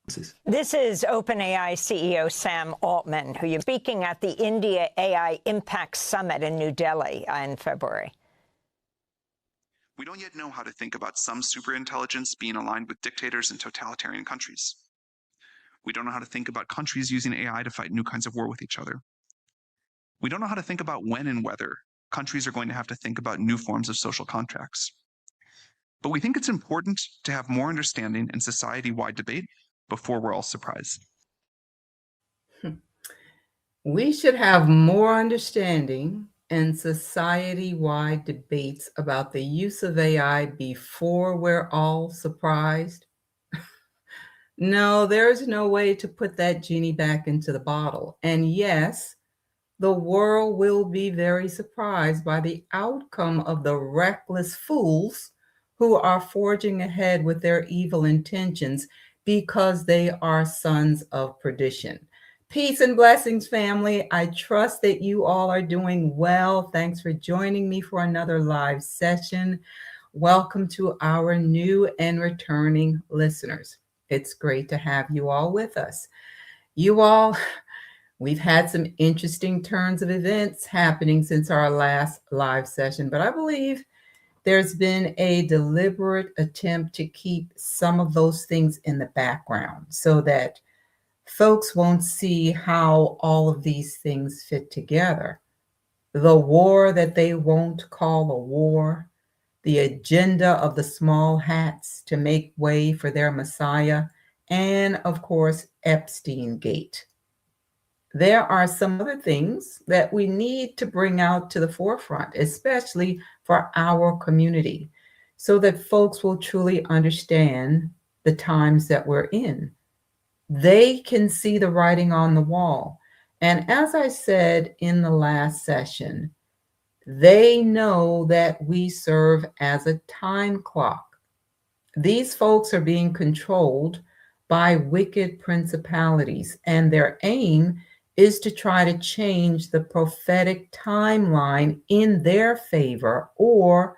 This is OpenAI CEO Sam Altman, who you're speaking at the India AI Impact Summit in New Delhi in February. We don't yet know how to think about some superintelligence being aligned with dictators and totalitarian countries. We don't know how to think about countries using AI to fight new kinds of war with each other. We don't know how to think about when and whether countries are going to have to think about new forms of social contracts. But we think it's important to have more understanding and society-wide debate before we're all surprised. We should have more understanding and society-wide debates about the use of AI before we're all surprised. No, there's no way to put that genie back into the bottle. And yes, the world will be very surprised by the outcome of the reckless fools who are forging ahead with their evil intentions because they are sons of perdition. Peace and blessings, family. I trust that you all are doing well. Thanks for joining me for another live session. Welcome to our new and returning listeners. It's great to have you all with us. You all, we've had some interesting turns of events happening since our last live session, but I believe there's been a deliberate attempt to keep some of those things in the background so that folks won't see how all of these things fit together. The war that they won't call a war, the agenda of the small hats to make way for their Messiah, and of course, Epstein Gate. There are some other things that we need to bring out to the forefront, especially for our community, so that folks will truly understand the times that we're in. They can see the writing on the wall. And as I said in the last session, they know that we serve as a time clock. These folks are being controlled by wicked principalities, and their aim is to try to change the prophetic timeline in their favor, or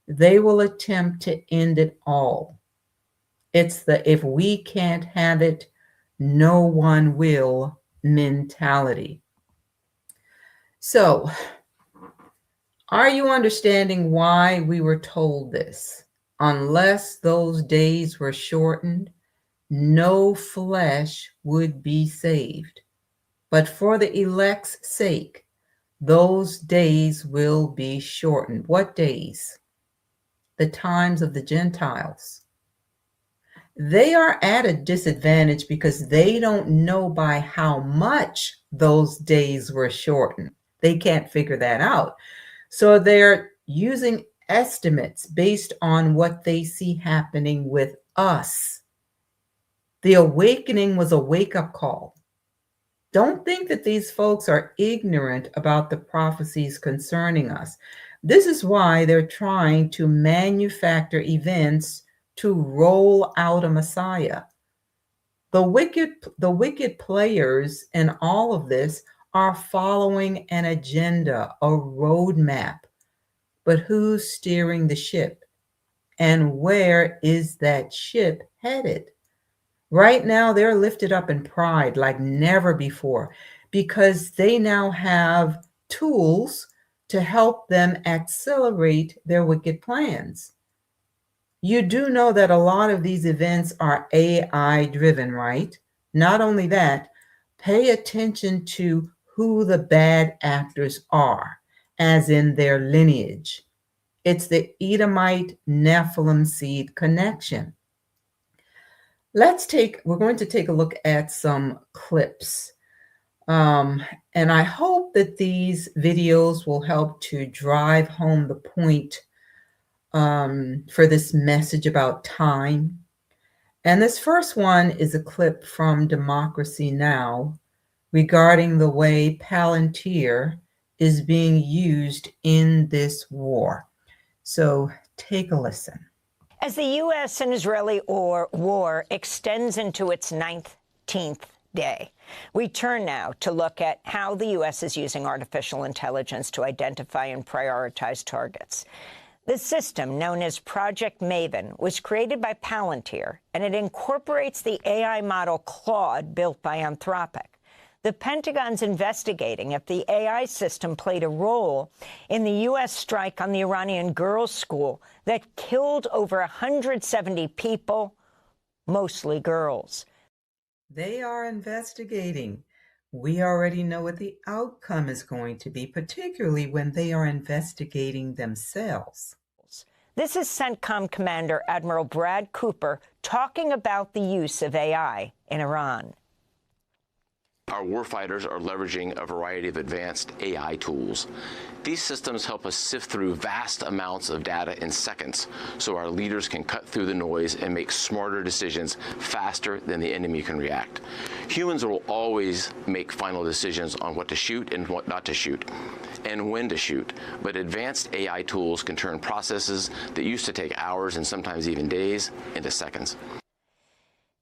they will attempt to end it all. It's the if we can't have it, no one will mentality. So, are you understanding why we were told this? Unless those days were shortened, no flesh would be saved. But for the elect's sake, those days will be shortened. What days? The times of the Gentiles. They are at a disadvantage because they don't know by how much those days were shortened. They can't figure that out. So they're using estimates based on what they see happening with us. The awakening was a wake-up call. Don't think that these folks are ignorant about the prophecies concerning us. This is why they're trying to manufacture events to roll out a Messiah. The wicked players in all of this are following an agenda, a roadmap. But who's steering the ship? And where is that ship headed? Right now, they're lifted up in pride like never before because they now have tools to help them accelerate their wicked plans. You do know that a lot of these events are AI driven, right? Not only that, pay attention to who the bad actors are, as in their lineage. It's the Edomite Nephilim seed connection. We're going to take a look at some clips. And I hope that these videos will help to drive home the point for this message about time. And this first one is a clip from Democracy Now! Regarding the way Palantir is being used in this war. So take a listen. As the U.S. and Israeli war extends into its 19th day, we turn now to look at how the U.S. is using artificial intelligence to identify and prioritize targets. The system, known as Project Maven, was created by Palantir, and it incorporates the AI model Claude built by Anthropic. The Pentagon's investigating if the AI system played a role in the U.S. strike on the Iranian girls' school that killed over 170 people, mostly girls. They are investigating. We already know what the outcome is going to be, particularly when they are investigating themselves. This is CENTCOM Commander Admiral Brad Cooper talking about the use of AI in Iran. Our warfighters are leveraging a variety of advanced AI tools. These systems help us sift through vast amounts of data in seconds, so our leaders can cut through the noise and make smarter decisions faster than the enemy can react. Humans will always make final decisions on what to shoot and what not to shoot, and when to shoot, but advanced AI tools can turn processes that used to take hours and sometimes even days into seconds.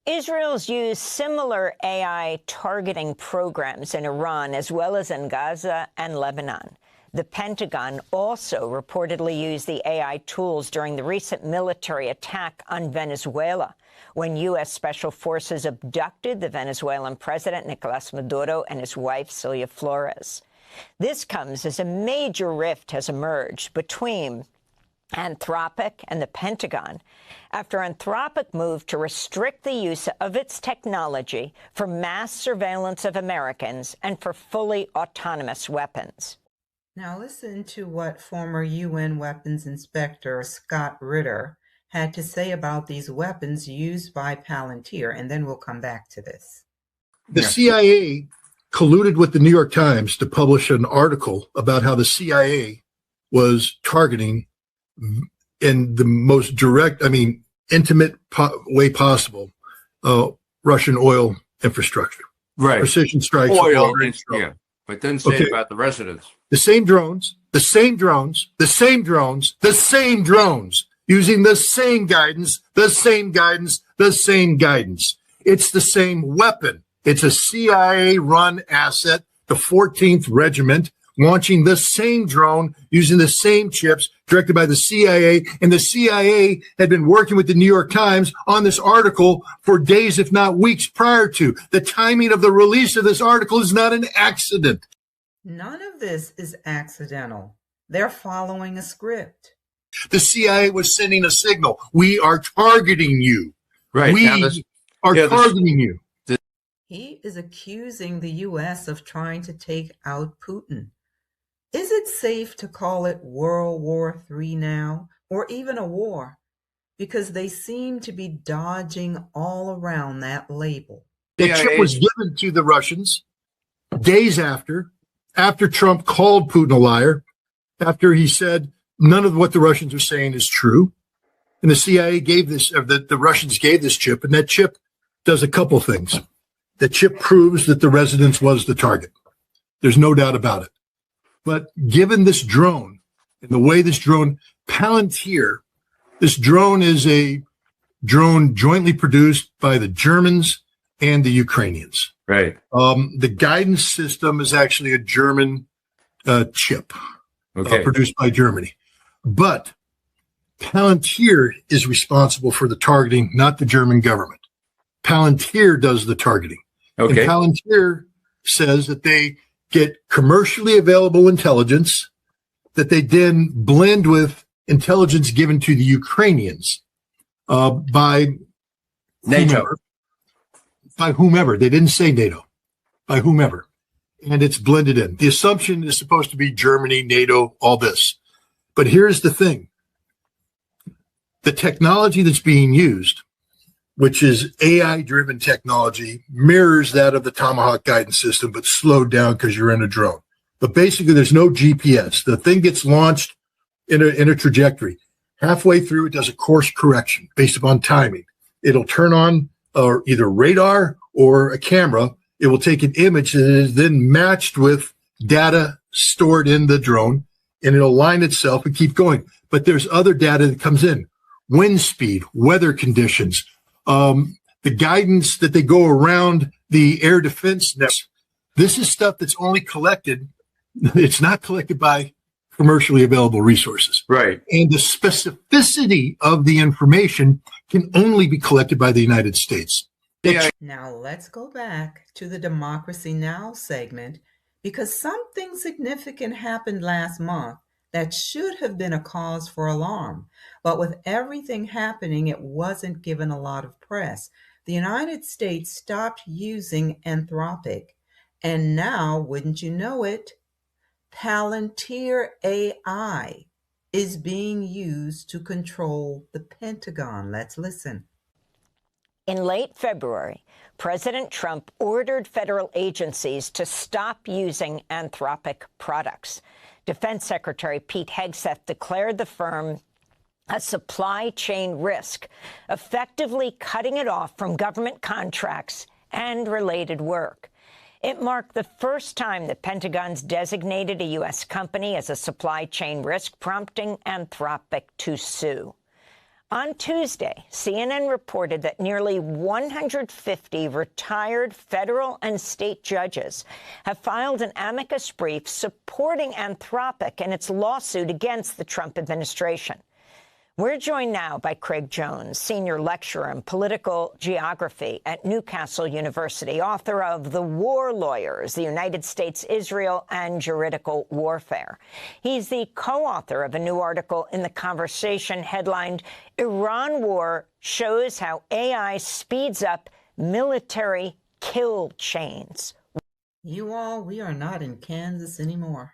Israel's used similar AI targeting programs in Iran as well as in Gaza and Lebanon. The Pentagon also reportedly used the AI tools during the recent military attack on Venezuela, when U.S. Special Forces abducted the Venezuelan president, Nicolas Maduro, and his wife, Celia Flores. This comes as a major rift has emerged between Anthropic and the Pentagon after Anthropic moved to restrict the use of its technology for mass surveillance of Americans and for fully autonomous weapons. Now listen to what former UN Weapons Inspector Scott Ritter had to say about these weapons used by Palantir, and then we'll come back to this. The CIA colluded with the New York Times to publish an article about how the CIA was targeting in the most direct, intimate way possible, Russian oil infrastructure. Right. Precision strikes. Oil, yeah. But then say about the residents. The same drones, using the same guidance. It's the same weapon. It's a CIA-run asset, the 14th Regiment, launching the same drone, using the same chips, directed by the CIA. And the CIA had been working with the New York Times on this article for days, if not weeks prior to. The timing of the release of this article is not an accident. None of this is accidental. They're following a script. The CIA was sending a signal. We are targeting you. Right. We are targeting you. He is accusing the U.S. of trying to take out Putin. Is it safe to call it World War III now, or even a war? Because they seem to be dodging all around that label. The chip was given to the Russians days after Trump called Putin a liar, after he said none of what the Russians are saying is true. And the CIA gave this, or the Russians gave this chip, and that chip does a couple things. The chip proves that the residence was the target. There's no doubt about it. But given this drone and the way this drone, Palantir, this drone is a drone jointly produced by the Germans and the Ukrainians. Right. The guidance system is actually a German chip produced by Germany. But Palantir is responsible for the targeting, not the German government. Palantir does the targeting. Okay. And Palantir says that they get commercially available intelligence that they then blend with intelligence given to the Ukrainians by NATO. By whomever. They didn't say NATO. By whomever. And it's blended in. The assumption is supposed to be Germany, NATO, all this. But here's the thing. The technology that's being used, which is AI-driven technology, mirrors that of the Tomahawk guidance system, but slowed down because you're in a drone. But basically, there's no GPS. The thing gets launched in a trajectory. Halfway through, it does a course correction based upon timing. It'll turn on either radar or a camera. It will take an image that is then matched with data stored in the drone, and it'll align itself and keep going. But there's other data that comes in. Wind speed, weather conditions, the guidance that they go around the air defense nest. This is stuff that's only collected. It's not collected by commercially available resources. Right. And the specificity of the information can only be collected by the United States. Yeah. Now let's go back to the Democracy Now! Segment, because something significant happened last month that should have been a cause for alarm. But with everything happening, it wasn't given a lot of press. The United States stopped using Anthropic. And now, wouldn't you know it, Palantir AI is being used to control the Pentagon. Let's listen. In late February, President Trump ordered federal agencies to stop using Anthropic products. Defense Secretary Pete Hegseth declared the firm a supply chain risk, effectively cutting it off from government contracts and related work. It marked the first time the Pentagon's designated a U.S. company as a supply chain risk, prompting Anthropic to sue. On Tuesday, CNN reported that nearly 150 retired federal and state judges have filed an amicus brief supporting Anthropic in its lawsuit against the Trump administration. We're joined now by Craig Jones, senior lecturer in political geography at Newcastle University, author of The War Lawyers, the United States, Israel, and Juridical Warfare. He's the co-author of a new article in The Conversation headlined, Iran War Shows How AI Speeds Up Military Kill Chains. You all, we are not in Kansas anymore.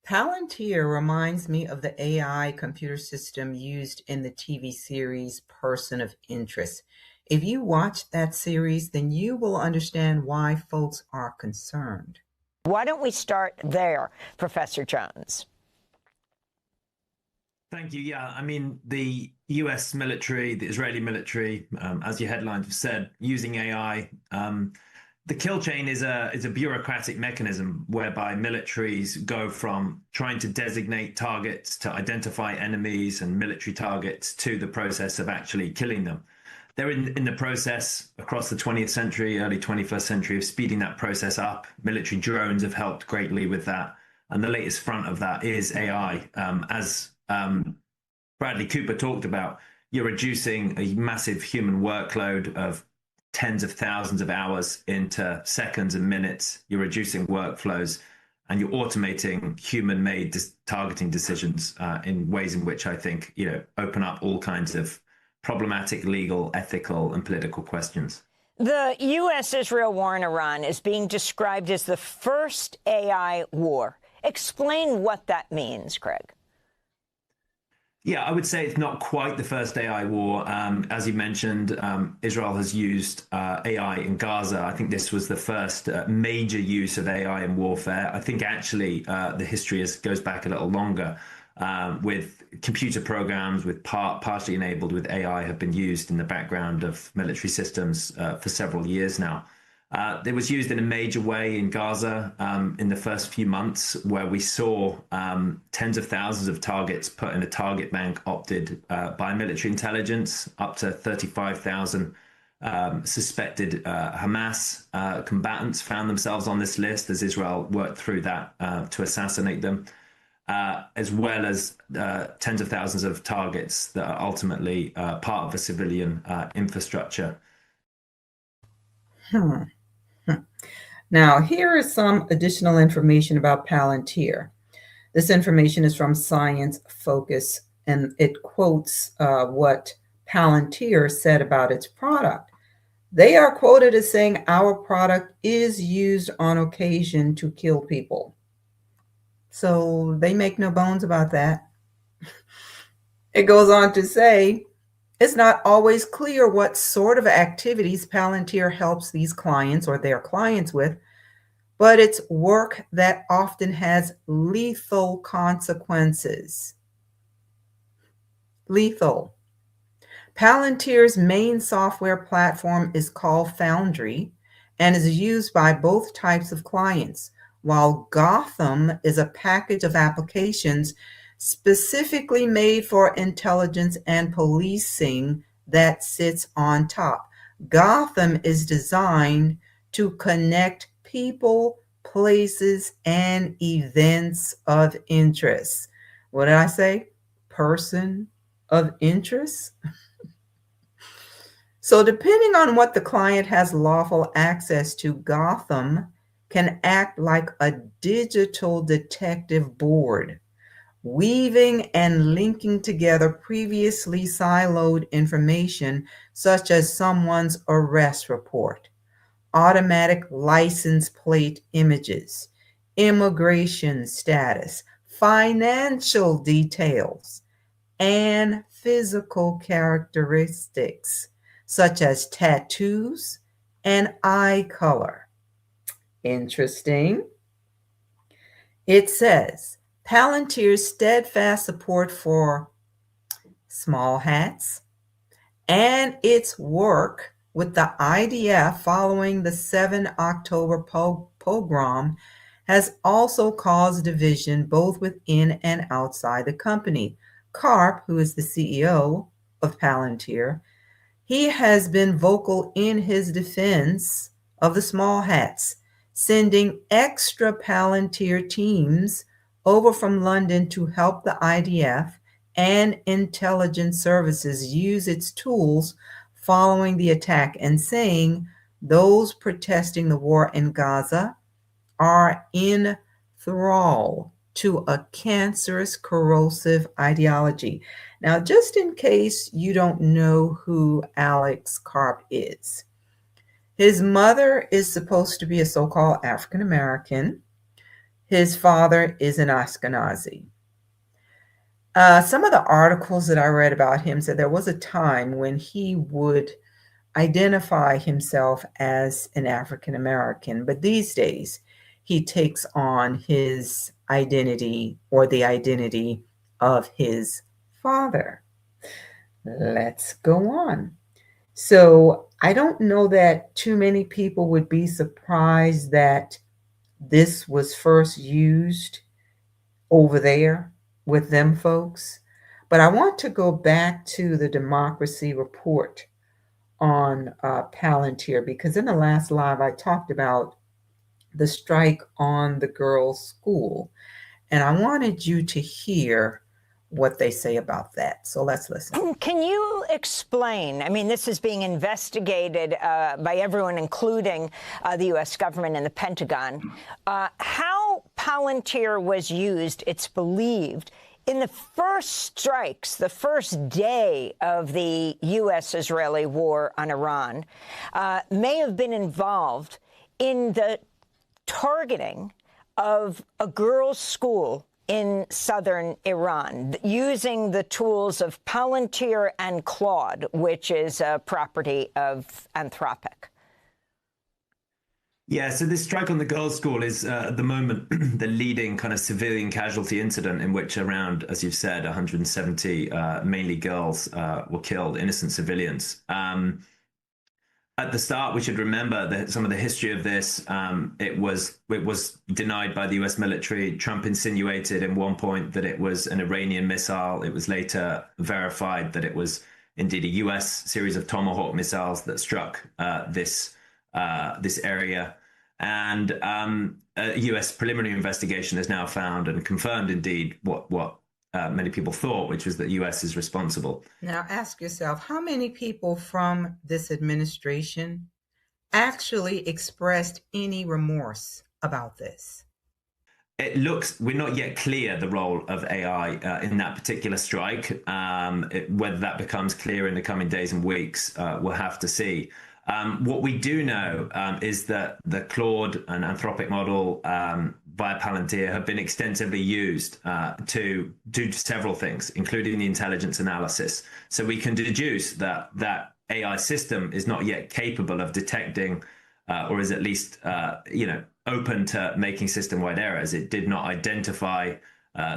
Palantir reminds me of the AI computer system used in the TV series Person of Interest. If you watch that series, then you will understand why folks are concerned. Why don't we start there, Professor Jones? Thank you. Yeah, I mean, the U.S. military, the Israeli military, as your headlines have said, using AI. The kill chain is a bureaucratic mechanism whereby militaries go from trying to designate targets, to identify enemies and military targets, to the process of actually killing them. They're in the process across the 20th century, early 21st century, of speeding that process up. Military drones have helped greatly with that. And the latest front of that is AI. As Bradley Cooper talked about, you're reducing a massive human workload of tens of thousands of hours into seconds and minutes. You're reducing workflows, and you're automating human-made targeting decisions in ways in which I think, open up all kinds of problematic legal, ethical, and political questions. The U.S.-Israel war in Iran is being described as the first AI war. Explain what that means, Craig. Yeah, I would say it's not quite the first AI war. As you mentioned, Israel has used AI in Gaza. I think this was the first major use of AI in warfare. I think actually the history goes back a little longer, with computer programs, with partially enabled with AI, have been used in the background of military systems for several years now. It was used in a major way in Gaza in the first few months, where we saw tens of thousands of targets put in a target bank opted by military intelligence. Up to 35,000 suspected Hamas combatants found themselves on this list as Israel worked through that to assassinate them, as well as tens of thousands of targets that are ultimately part of a civilian infrastructure. Now, here is some additional information about Palantir. This information is from Science Focus, and it quotes what Palantir said about its product. They are quoted as saying, "Our product is used on occasion to kill people." So they make no bones about that. It goes on to say, it's not always clear what sort of activities Palantir helps these clients or their clients with, but it's work that often has lethal consequences. Lethal. Palantir's main software platform is called Foundry and is used by both types of clients, while Gotham is a package of applications specifically made for intelligence and policing that sits on top. Gotham is designed to connect people, places, and events of interest. What did I say? Person of interest? So depending on what the client has lawful access to, Gotham can act like a digital detective board, weaving and linking together previously siloed information such as someone's arrest report, automatic license plate images, immigration status, financial details, and physical characteristics such as tattoos and eye color. Interesting. It says Palantir's steadfast support for small hats and its work with the IDF following the 7 October pogrom has also caused division both within and outside the company. Karp, who is the CEO of Palantir, he has been vocal in his defense of the small hats, sending extra Palantir teams over from London to help the IDF and intelligence services use its tools following the attack, and saying those protesting the war in Gaza are in thrall to a cancerous, corrosive ideology. Now, just in case you don't know who Alex Karp is, his mother is supposed to be a so-called African American. His father is an Ashkenazi. Some of the articles that I read about him said there was a time when he would identify himself as an African American, but these days he takes on his identity or the identity of his father. Let's go on. So I don't know that too many people would be surprised that this was first used over there with them folks. But I want to go back to the Democracy Report on Palantir, because in the last live I talked about the strike on the girls' school, and I wanted you to hear what they say about that. So let's listen. Can you explain? I mean, this is being investigated by everyone, including the U.S. government and the Pentagon. How Palantir was used, it's believed, in the first strikes, the first day of the U.S.-Israeli war on Iran, may have been involved in the targeting of a girls' school in southern Iran, using the tools of Palantir and Claude, which is a property of Anthropic. Yeah, so this strike on the girls' school is, at the moment, the leading kind of civilian casualty incident in which around, as you've said, 170, mainly girls, were killed, innocent civilians. At the start, we should remember that some of the history of this, it was denied by the US military. Trump insinuated at one point that it was an Iranian missile. It was later verified that it was indeed a US series of Tomahawk missiles that struck this area. And a US preliminary investigation has now found and confirmed indeed what many people thought, which was that US is responsible. Now ask yourself, how many people from this administration actually expressed any remorse about this? It looks, we're not yet clear the role of AI in that particular strike. Whether that becomes clear in the coming days and weeks, we'll have to see. What we do know is that the Claude and Anthropic model via Palantir have been extensively used to do several things, including the intelligence analysis. So we can deduce that that AI system is not yet capable of detecting, or is at least open to making system-wide errors. It did not identify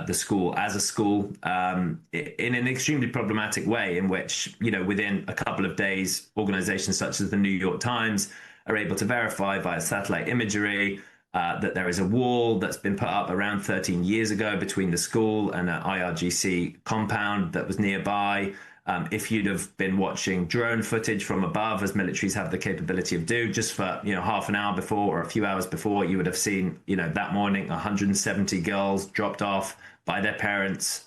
the school as a school in an extremely problematic way, in which, within a couple of days, organizations such as the New York Times are able to verify via satellite imagery that there is a wall that's been put up around 13 years ago between the school and an IRGC compound that was nearby. if you'd have been watching drone footage from above, as militaries have the capability of do, just for half an hour before or a few hours before, you would have seen that morning 170 girls dropped off by their parents,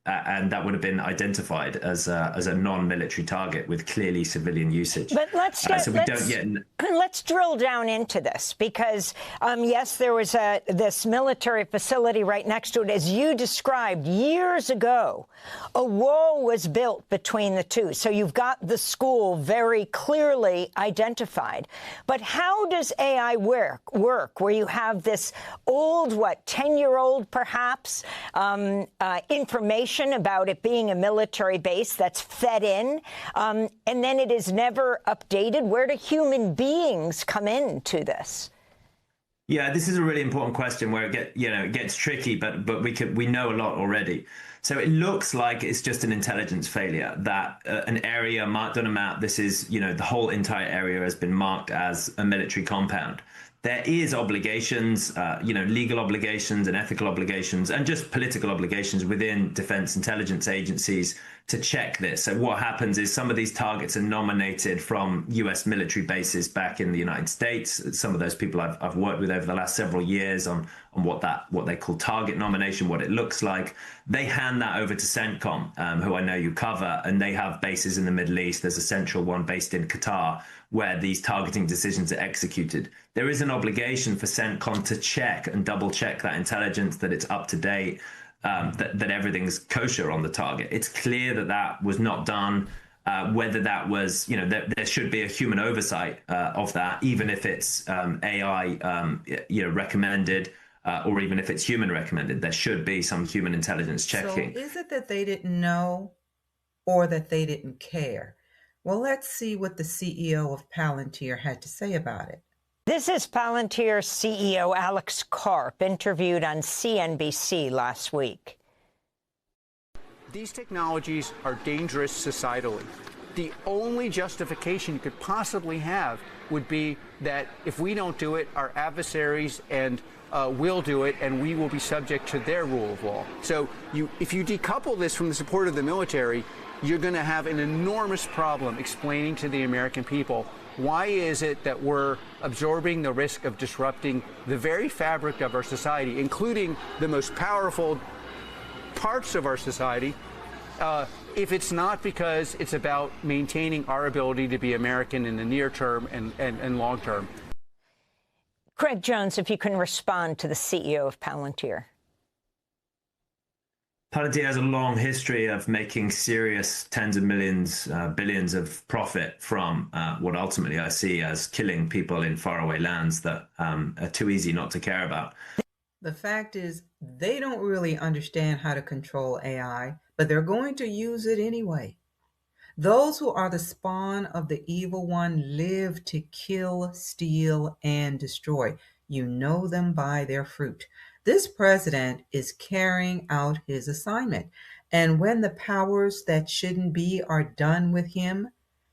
and that would have been identified as a non-military target with clearly civilian usage. But let's drill down into this, because yes, there was this military facility right next to it, as you described years ago. A wall was built between the two, so you've got the school very clearly identified. But how does AI work where you have this old, 10-year-old perhaps, information about it being a military base that's fed in, and then it is never updated? Where do human beings come into this? Yeah, this is a really important question where it gets tricky, but we know a lot already. So it looks like it's just an intelligence failure, that an area marked on a map, this is, the whole entire area has been marked as a military compound. There is obligations, legal obligations and ethical obligations and just political obligations within defense intelligence agencies to check this. So what happens is some of these targets are nominated from US military bases back in the United States. Some of those people I've worked with over the last several years on what they call target nomination, what it looks like. They hand that over to CENTCOM, who I know you cover, and they have bases in the Middle East. There's a central one based in Qatar where these targeting decisions are executed. There is an obligation for CENTCOM to check and double check that intelligence, that it's up to date, that everything's kosher on the target. It's clear that was not done. Whether that was, there should be a human oversight of that, even if it's AI, recommended, or even if it's human recommended. There should be some human intelligence checking. So is it that they didn't know, or that they didn't care? Well, let's see what the CEO of Palantir had to say about it. This is Palantir CEO Alex Karp, interviewed on CNBC last week. These technologies are dangerous societally. The only justification you could possibly have would be that if we don't do it, our adversaries and will do it, and we will be subject to their rule of law. So if you decouple this from the support of the military, you're going to have an enormous problem explaining to the American people why is it that we're absorbing the risk of disrupting the very fabric of our society, including the most powerful parts of our society, if it's not because it's about maintaining our ability to be American in the near term and long term. Craig Jones, if you can respond to the CEO of Palantir. Palantir has a long history of making serious tens of millions, billions of profit from what ultimately I see as killing people in faraway lands that are too easy not to care about. The fact is, they don't really understand how to control AI, but they're going to use it anyway. Those who are the spawn of the evil one live to kill, steal, and destroy. You know them by their fruit. This president is carrying out his assignment. And when the powers that shouldn't be are done with him,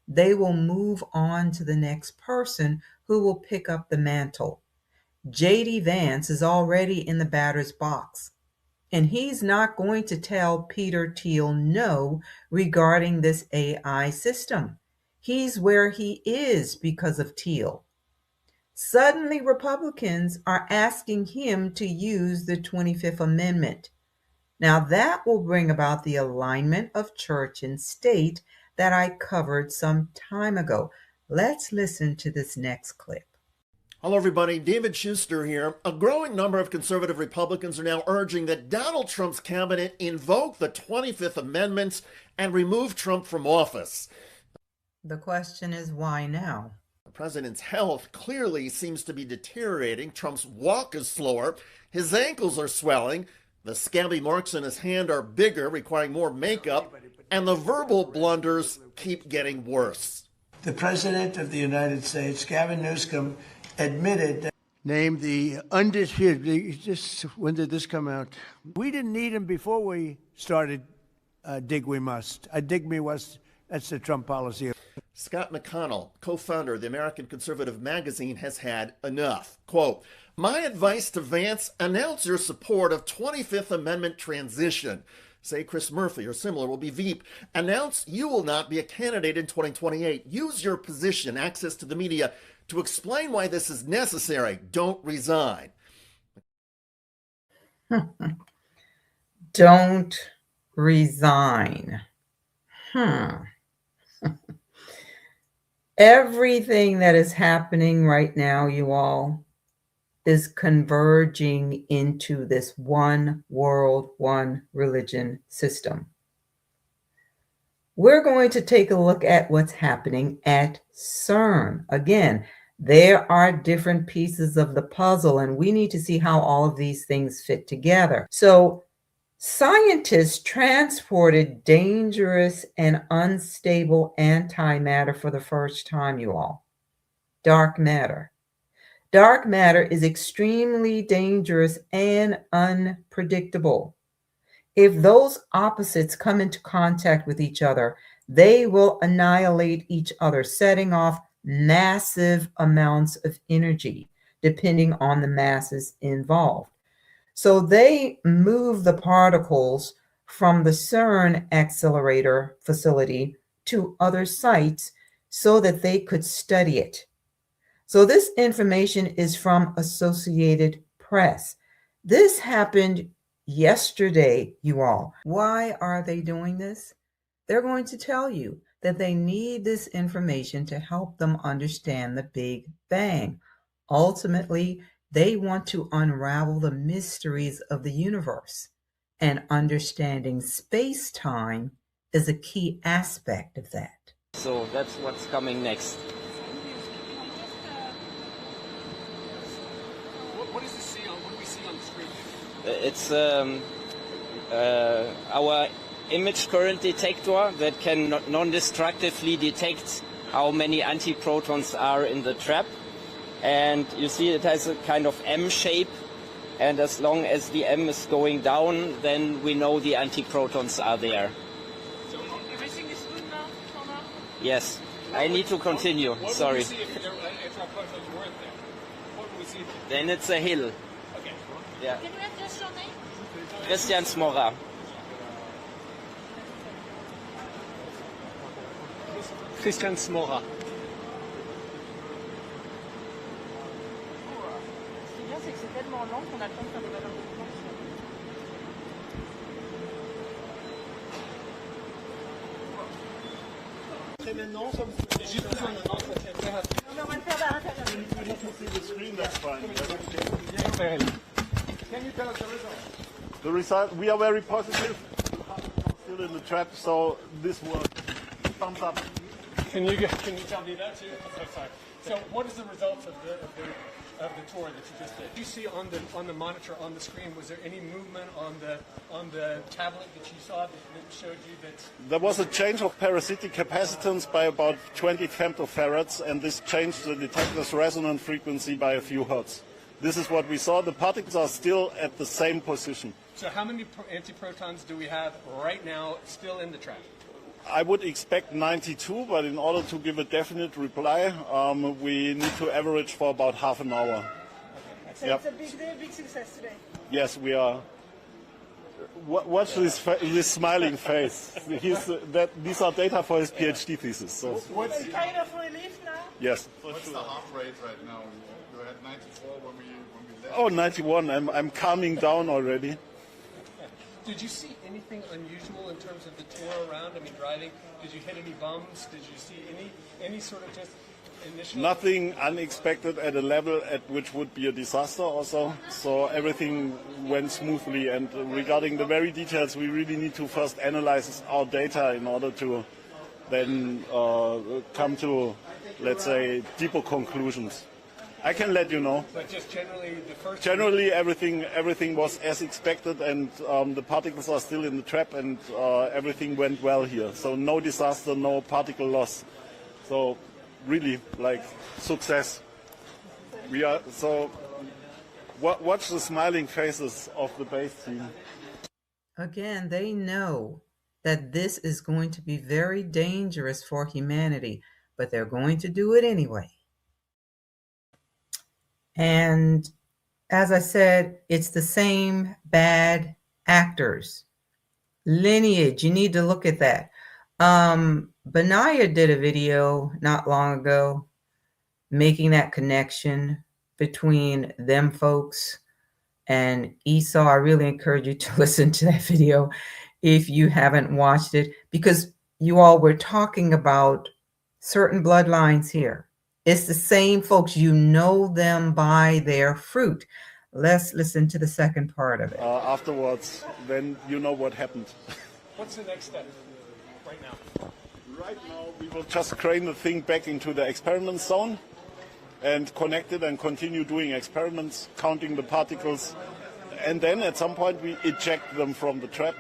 they will move on to the next person who will pick up the mantle. J.D. Vance is already in the batter's box, and he's not going to tell Peter Thiel no regarding this AI system. He's where he is because of Thiel. Suddenly, Republicans are asking him to use the 25th Amendment. Now, that will bring about the alignment of church and state that I covered some time ago. Let's listen to this next clip. Hello, everybody. David Schuster here. A growing number of conservative Republicans are now urging that Donald Trump's cabinet invoke the 25th Amendment and remove Trump from office. The question is, why now? The president's health clearly seems to be deteriorating. Trump's walk is slower. His ankles are swelling. The scabby marks in his hand are bigger, requiring more makeup. And the verbal blunders keep getting worse. The President of the United States, Gavin Newsom, admitted that named the undisputed. When did this come out? We didn't need him before we started Dig We Must. Dig Me Must. That's the Trump policy. Scott McConnell, co-founder of the American Conservative magazine, has had enough. Quote, "My advice to Vance, announce your support of 25th Amendment transition. Say Chris Murphy or similar will be Veep. Announce you will not be a candidate in 2028. Use your position, access to the media, to explain why this is necessary. Don't resign. Don't resign. Everything that is happening right now, you all, is converging into this one world, one religion system. We're going to take a look at what's happening at CERN. Again, there are different pieces of the puzzle, and we need to see how all of these things fit together. So, scientists transported dangerous and unstable antimatter for the first time, you all. Dark matter. Dark matter is extremely dangerous and unpredictable. If those opposites come into contact with each other, they will annihilate each other, setting off massive amounts of energy, depending on the masses involved. So they move the particles from the CERN accelerator facility to other sites so that they could study it. So this information is from Associated Press. This happened yesterday, you all. Why are they doing this? They're going to tell you that they need this information to help them understand the Big Bang. Ultimately, they want to unravel the mysteries of the universe, and understanding space-time is a key aspect of that. So that's what's coming next. What does this see on? What do we see on the screen? It's our image current detector that can non-destructively detect how many antiprotons are in the trap. And you see it has a kind of M shape, and as long as the M is going down, then we know the antiprotons are there. So everything is good now? Yes, I need to continue, sorry. What would we see if antiprotons weren't there? What would we see? Then it's a hill. Okay. Yeah. Can you have just your name? Christian Smora. Christian Smora. Ce qui est bien, c'est que c'est tellement lent qu'on a le temps de faire des valeurs de temps. Et maintenant, j'ai besoin de non, ça fait très rapide. Non, mais on va le faire à l'intérieur. Can you tell us the result? The result, we are very positive. Still in the trap, so this was thumbs up. Can you tell me that too? I'm so sorry. So, what is the results of the tour that you just did? You see on the monitor on the screen, was there any movement on the tablet that you saw that showed you that? There was a change of parasitic capacitance by about 20 femtofarads, and this changed the detector's resonant frequency by a few hertz. This is what we saw. The particles are still at the same position. So how many antiprotons do we have right now still in the trap? I would expect 92, but in order to give a definite reply, we need to average for about half an hour. Okay. So yep. It's a big day, big success today. Yes, we are. Watch this smiling face. These are data for his PhD thesis. So. What's kind of relief now? Yes. What's the heart rate right now? You had 94 when we left. Oh, 91. I'm calming down already. Did you see anything unusual in terms of the tour around? I mean, driving. Did you hit any bumps? Did you see any sort of just initial? Nothing unexpected at a level at which would be a disaster also. So everything went smoothly. And regarding the very details, we really need to first analyze our data in order to then come to, let's say, deeper conclusions. I can let you know. But just generally, the first. Generally, everything was as expected, and the particles are still in the trap, and everything went well here. So no disaster, no particle loss. So really, like, success. We are so. Watch the smiling faces of the base team. Again, they know that this is going to be very dangerous for humanity, but they're going to do it anyway. And as I said, it's the same bad actors lineage. You need to look at that. Benaya did a video not long ago making that connection between them folks and Esau. I really encourage you to listen to that video if you haven't watched it, because you all were talking about certain bloodlines here. It's the same folks. You know them by their fruit. Let's listen to the second part of it. Afterwards, then you know what happened. What's the next step right now? Right now, we will just crane the thing back into the experiment zone and connect it and continue doing experiments, counting the particles. And then at some point, we eject them from the trap,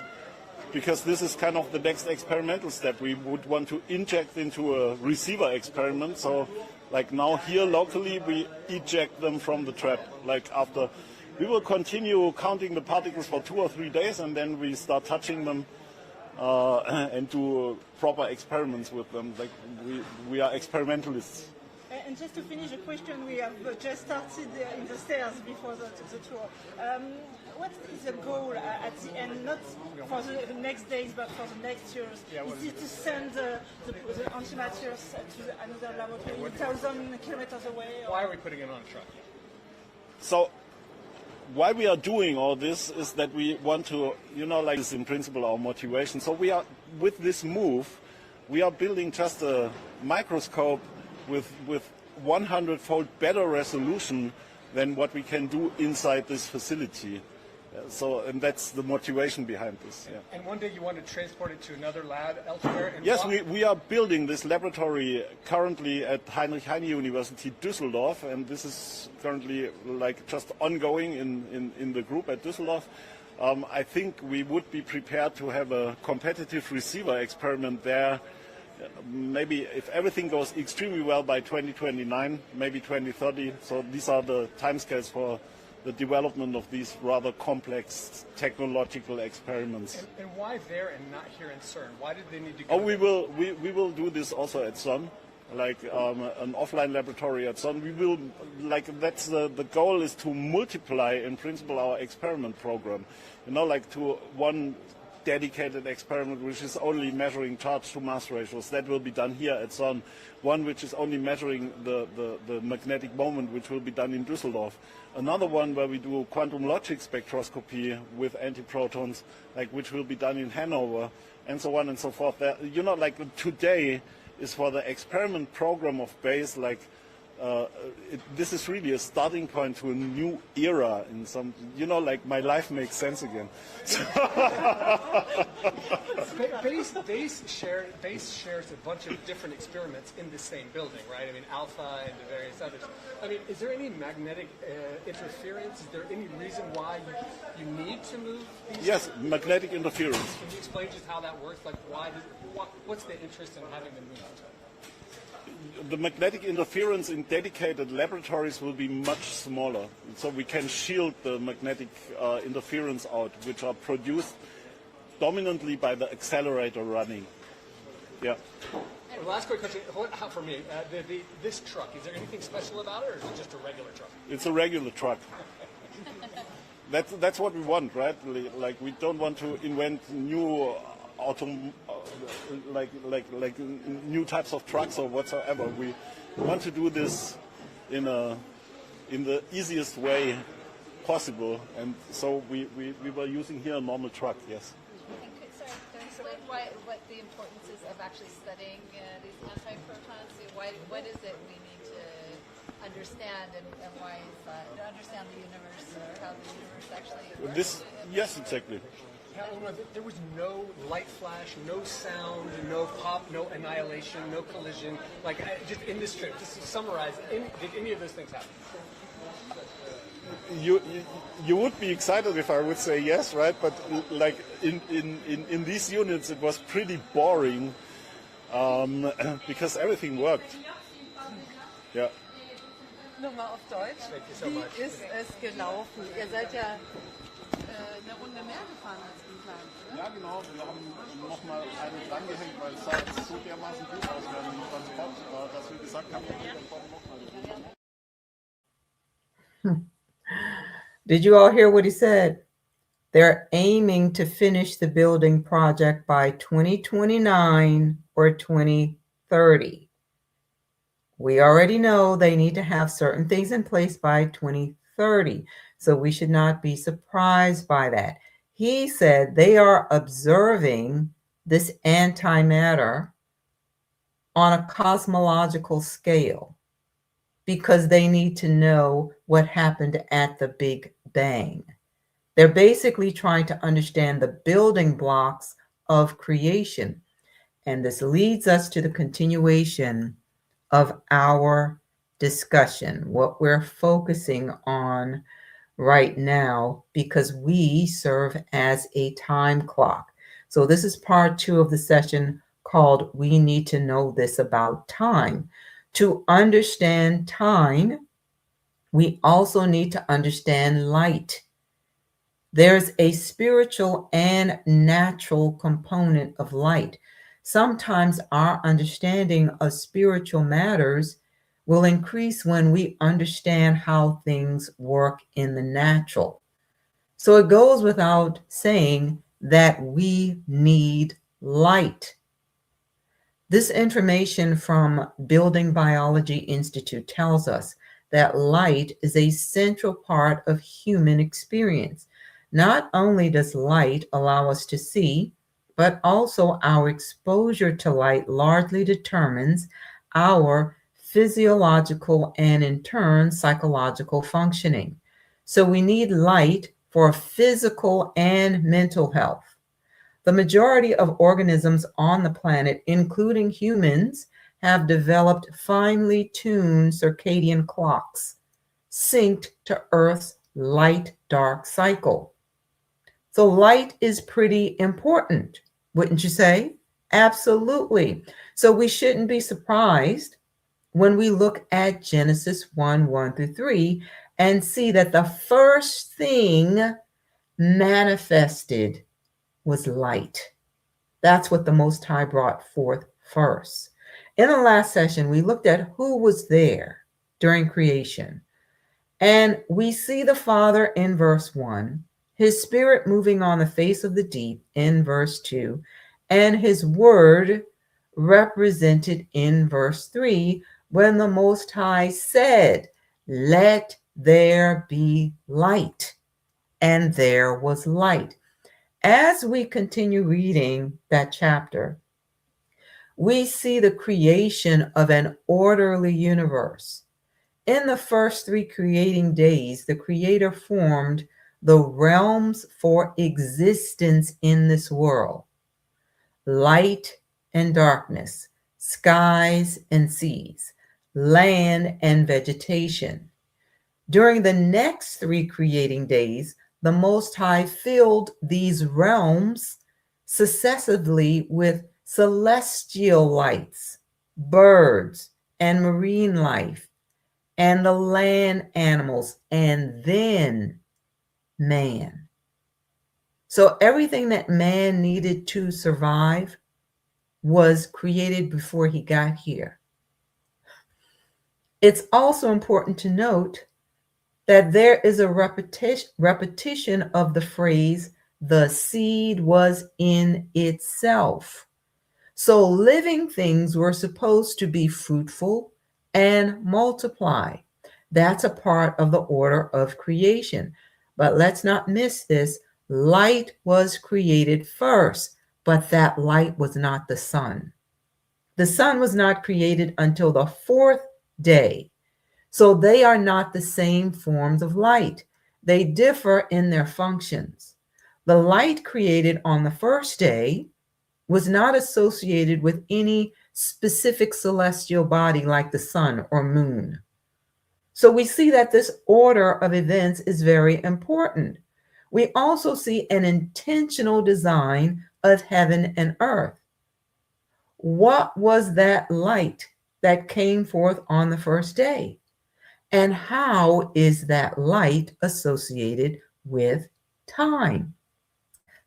because this is kind of the next experimental step. We would want to inject into a receiver experiment. So like now here locally, we eject them from the trap. Like after, we will continue counting the particles for 2 or 3 days, and then we start touching them and do proper experiments with them. Like we are experimentalists. And just to finish a question, we have just started in the stairs before the tour. What is the goal at the end, not for the next days, but for the next years? Is it to send the antimatters to another laboratory 1,000 kilometers away? Or? Why are we putting it on a truck? So why we are doing all this is that we want to, like this in principle our motivation. So we are, with this move, we are building just a microscope with 100-fold better resolution than what we can do inside this facility. And that's the motivation behind this. Yeah. And one day you want to transport it to another lab elsewhere? Yes, we are building this laboratory currently at Heinrich Heine University Düsseldorf, and this is currently like just ongoing in the group at Düsseldorf. I think we would be prepared to have a competitive receiver experiment there, maybe if everything goes extremely well by 2029, maybe 2030. So these are the timescales for the development of these rather complex technological experiments. And why there and not here in CERN? Why did they need to go? Oh, we will do this also at CERN, like an offline laboratory at CERN. We will, that's the goal is to multiply in principle our experiment program. Like to one dedicated experiment which is only measuring charge to mass ratios. That will be done here at CERN. One which is only measuring the magnetic moment, which will be done in Düsseldorf. Another one where we do quantum logic spectroscopy with antiprotons, which will be done in Hanover, and so on and so forth. Today is for the experiment program of BASE, this is really a starting point to a new era in some, my life makes sense again. BASE shares a bunch of different experiments in the same building, right? I mean, Alpha and the various others. I mean, is there any magnetic interference? Is there any reason why you need to move these? Yes, magnetic interference. Can you explain just how that works? Like, what's the interest in having them moved? The magnetic interference in dedicated laboratories will be much smaller, so we can shield the magnetic interference out, which are produced dominantly by the accelerator running. Yeah. Last quick question for me. This truck, is there anything special about it, or is it just a regular truck? It's a regular truck. That's what we want, right? Like we don't want to invent new new types of trucks or whatsoever. We want to do this in the easiest way possible, and so we were using here a normal truck. Yes. Sorry, can you explain what the importance is of actually studying these antiprotons? What is it we need to understand, and why is that? To understand the universe, or how the universe actually works? Yes, exactly. There was no light flash, no sound, no pop, no annihilation, no collision. Just in this trip, just to summarize, did any of those things happen? You would be excited if I would say yes, right? But in these units, it was pretty boring because everything worked. Yeah. Nochmal auf Deutsch. Wie ist es gelaufen? Ihr seid ja eine Runde mehr gefahren als geplant, oder? Ja, genau. Wir haben nochmal einen drangehängt, weil es sah jetzt so dermaßen gut aus während dem Transport, dass wir gesagt haben, wir brauchen nochmal. Did you all hear what he said? They're aiming to finish the building project by 2029 or 2030. We already know they need to have certain things in place by 2030, so we should not be surprised by that. He said they are observing this antimatter on a cosmological scale because they need to know what happened at the Big Bang. They're basically trying to understand the building blocks of creation. And this leads us to the continuation of our discussion, what we're focusing on right now, because we serve as a time clock. So this is part 2 of the session called We Need to Know This About Time. To understand time, we also need to understand light. There's a spiritual and natural component of light. Sometimes our understanding of spiritual matters will increase when we understand how things work in the natural. So it goes without saying that we need light. This information from Building Biology Institute tells us that light is a central part of human experience. Not only does light allow us to see, but also our exposure to light largely determines our physiological and in turn psychological functioning. So we need light for physical and mental health. The majority of organisms on the planet, including humans, have developed finely tuned circadian clocks synced to Earth's light-dark cycle. So light is pretty important, wouldn't you say? Absolutely. So we shouldn't be surprised when we look at Genesis 1:1-3 and see that the first thing manifested was light. That's what the Most High brought forth first. In the last session, we looked at who was there during creation. And we see the Father in verse 1, his Spirit moving on the face of the deep in verse 2, and his Word represented in verse 3, when the Most High said, "Let there be light." And there was light. As we continue reading that chapter, we see the creation of an orderly universe. In the first 3 creating days, the Creator formed the realms for existence in this world: light and darkness, skies and seas, land and vegetation. During the next 3 creating days, the Most High filled these realms successively with celestial lights, birds, and marine life, and the land animals, and then man. So everything that man needed to survive was created before he got here. It's also important to note that there is a repetition of the phrase, "the seed was in itself." So living things were supposed to be fruitful and multiply. That's a part of the order of creation. But let's not miss this. Light was created first, but that light was not the sun. The sun was not created until the 4th day. So they are not the same forms of light. They differ in their functions. The light created on the first day was not associated with any specific celestial body like the sun or moon. So we see that this order of events is very important. We also see an intentional design of heaven and earth. What was that light that came forth on the first day? And how is that light associated with time?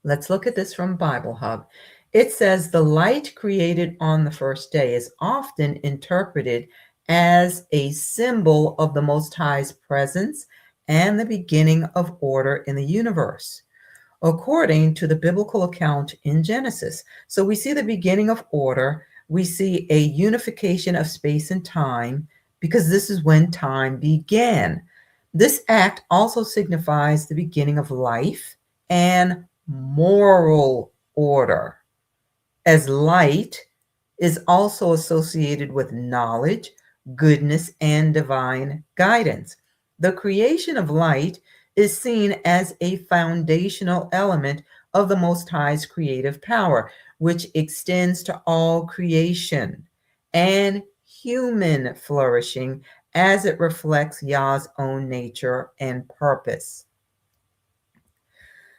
Let's look at this from Bible Hub. It says the light created on the first day is often interpreted as a symbol of the Most High's presence and the beginning of order in the universe. according to the biblical account in Genesis. So we see the beginning of order. We see a unification of space and time, because this is when time began. This act also signifies the beginning of life and moral order, as light is also associated with knowledge, goodness, and divine guidance. The creation of light is seen as a foundational element of the Most High's creative power, which extends to all creation and human flourishing as it reflects Yah's own nature and purpose.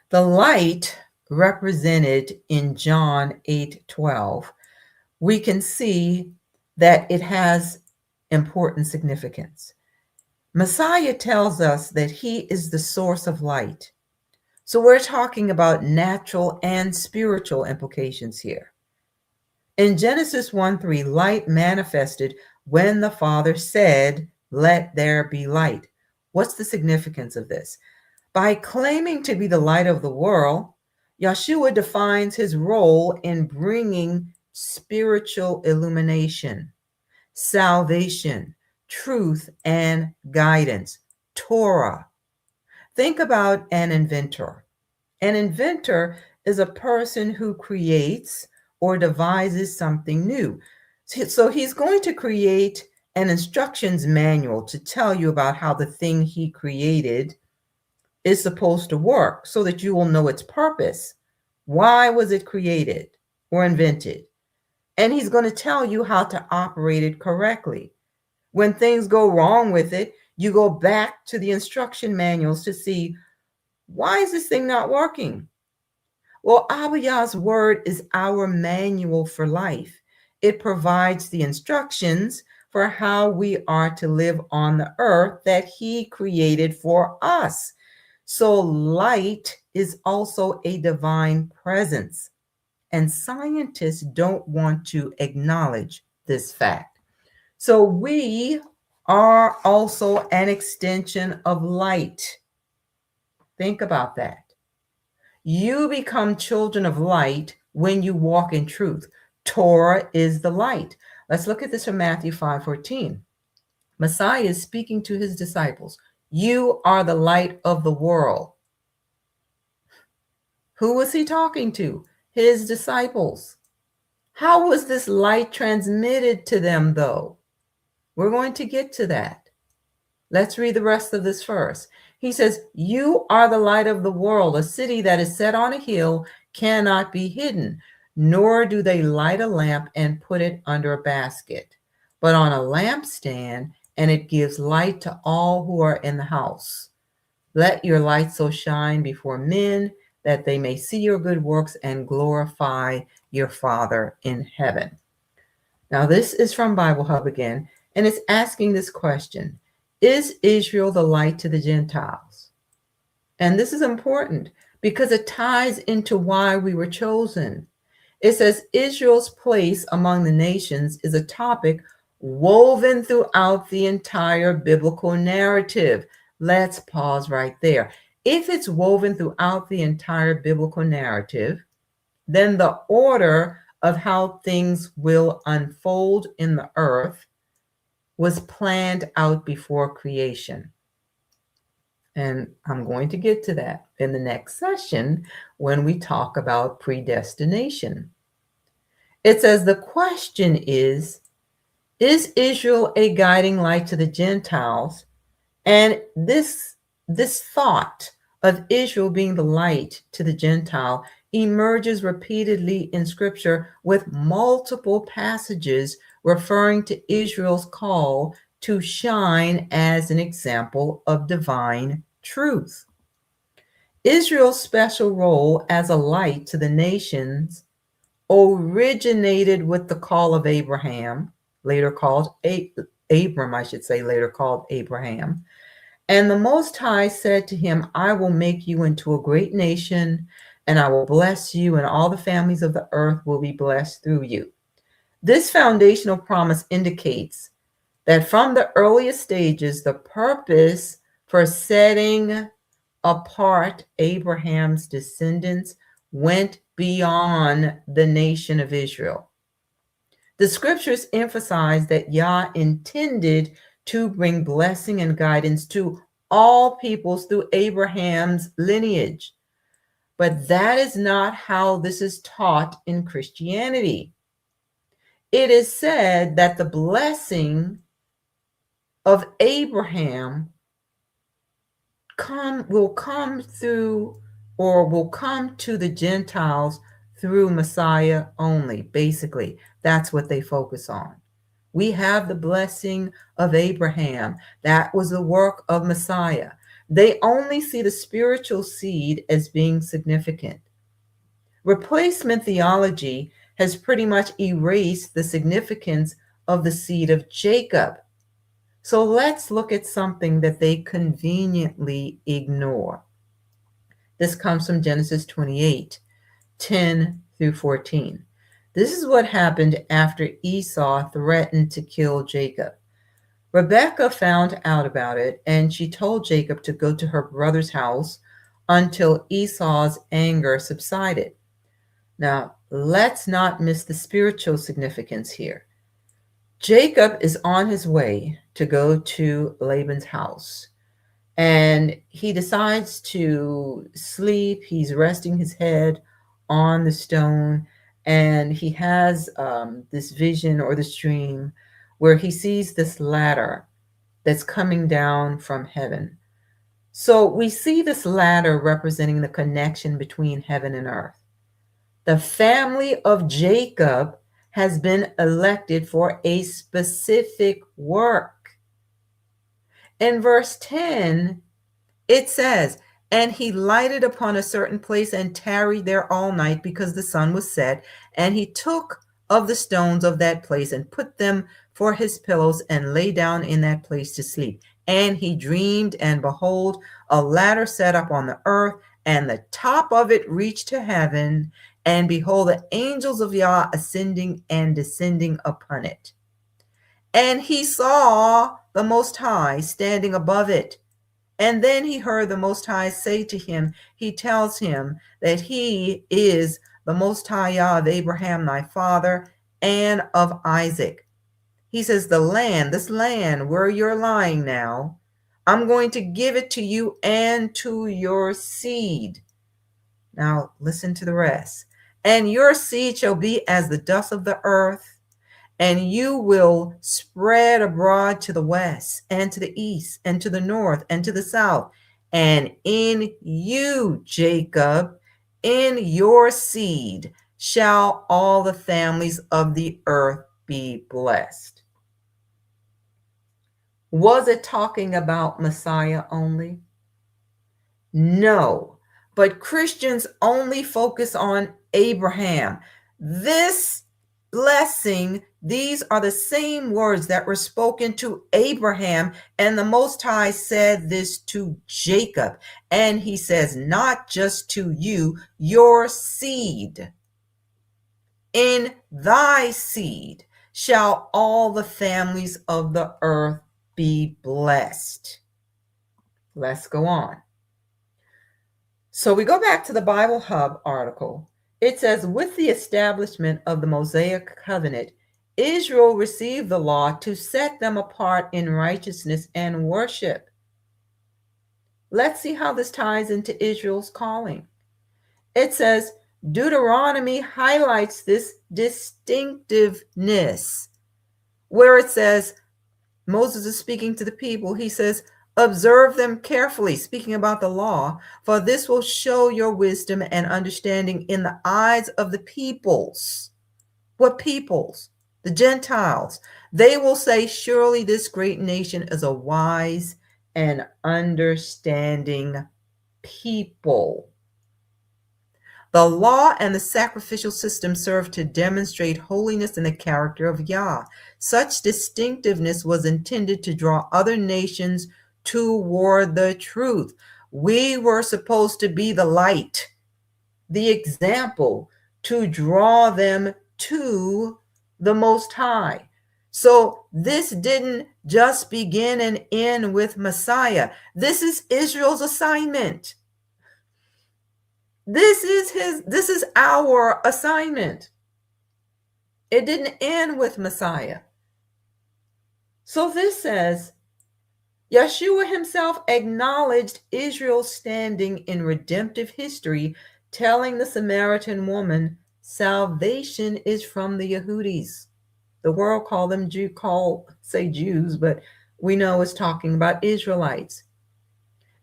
The light represented in John 8:12, we can see that it has important significance. Messiah tells us that he is the source of light. So we're talking about natural and spiritual implications here. In Genesis 1:3, light manifested when the Father said, "Let there be light." What's the significance of this? By claiming to be the light of the world, Yeshua defines his role in bringing spiritual illumination, salvation, truth, and guidance, Torah. Think about an inventor. An inventor is a person who creates or devises something new. So he's going to create an instructions manual to tell you about how the thing he created is supposed to work, so that you will know its purpose. Why was it created or invented? And he's going to tell you how to operate it correctly. When things go wrong with it, you go back to the instruction manuals to see, why is this thing not working? Well, Abba Yah's word is our manual for life. It provides the instructions for how we are to live on the earth that he created for us. So light is also a divine presence, and scientists don't want to acknowledge this fact. So we are also an extension of light. Think about that. You become children of light when you walk in truth. Torah is the light. Let's look at this from Matthew 5:14. Messiah is speaking to his disciples. You are the light of the world. Who was he talking to? His disciples. How was this light transmitted to them, though? We're going to get to that. Let's read the rest of this verse. He says, you are the light of the world. A city that is set on a hill cannot be hidden, nor do they light a lamp and put it under a basket, but on a lampstand, and it gives light to all who are in the house. Let your light so shine before men that they may see your good works and glorify your Father in heaven. Now, this is from Bible Hub again, and it's asking this question: is Israel the light to the Gentiles? And this is important because it ties into why we were chosen. It says Israel's place among the nations is a topic woven throughout the entire biblical narrative. Let's pause right there. If it's woven throughout the entire biblical narrative, then the order of how things will unfold in the earth was planned out before creation. And I'm going to get to that in the next session when we talk about predestination. It says the question is Israel a guiding light to the Gentiles? And this thought of Israel being the light to the Gentile emerges repeatedly in Scripture, with multiple passages referring to Israel's call to shine as an example of divine truth. Israel's special role as a light to the nations originated with the call of Abraham, later called Abram, later called Abraham. And the Most High said to him, I will make you into a great nation, and I will bless you, and all the families of the earth will be blessed through you. This foundational promise indicates that from the earliest stages, the purpose for setting apart Abraham's descendants went beyond the nation of Israel. The scriptures emphasize that Yah intended to bring blessing and guidance to all peoples through Abraham's lineage. But that is not how this is taught in Christianity. It is said that the blessing of Abraham will come to the Gentiles through Messiah only. Basically, that's what they focus on. We have the blessing of Abraham. That was the work of Messiah. They only see the spiritual seed as being significant. Replacement theology has pretty much erased the significance of the seed of Jacob. So let's look at something that they conveniently ignore. This comes from Genesis 28, 10 through 14. This is what happened after Esau threatened to kill Jacob. Rebekah found out about it, and she told Jacob to go to her brother's house until Esau's anger subsided. Now, let's not miss the spiritual significance here. Jacob is on his way to go to Laban's house, and he decides to sleep. He's resting his head on the stone, and he has this vision or this dream where he sees this ladder that's coming down from heaven. So we see this ladder representing the connection between heaven and earth. The family of Jacob has been elected for a specific work. In verse 10, it says, "And he lighted upon a certain place and tarried there all night because the sun was set. And he took of the stones of that place and put them for his pillows and lay down in that place to sleep. And he dreamed, and behold, a ladder set up on the earth, and the top of it reached to heaven. And behold, the angels of Yah ascending and descending upon it. And he saw the Most High standing above it. And then he heard the Most High say to him," he tells him that he is the Most High Yah of Abraham, thy father, and of Isaac. He says, this land where you're lying now, I'm going to give it to you and to your seed. Now, listen to the rest. "And your seed shall be as the dust of the earth, and you will spread abroad to the west and to the east and to the north and to the south. And in you, Jacob, in your seed, shall all the families of the earth be blessed." Was it talking about Messiah only? No. But Christians only focus on Abraham. This blessing, these are the same words that were spoken to Abraham, and the Most High said this to Jacob. And he says, not just to you, your seed. In thy seed shall all the families of the earth be blessed. Let's go on. So we go back to the Bible Hub article. It says, with the establishment of the Mosaic covenant, Israel received the law to set them apart in righteousness and worship. Let's see how this ties into Israel's calling. It says, Deuteronomy highlights this distinctiveness, where it says, Moses is speaking to the people. He says, observe them carefully, speaking about the law, for this will show your wisdom and understanding in the eyes of the peoples. What peoples? The Gentiles. They will say, surely this great nation is a wise and understanding people. The law and the sacrificial system serve to demonstrate holiness and the character of Yah. Such distinctiveness was intended to draw other nations toward the truth. We were supposed to be the light, the example, to draw them to the Most High. So this didn't just begin and end with Messiah. This is Israel's assignment. This is our assignment. It didn't end with Messiah. So this says, Yeshua himself acknowledged Israel's standing in redemptive history, telling the Samaritan woman, salvation is from the Yehudis. The world call them say Jews, but we know it's talking about Israelites.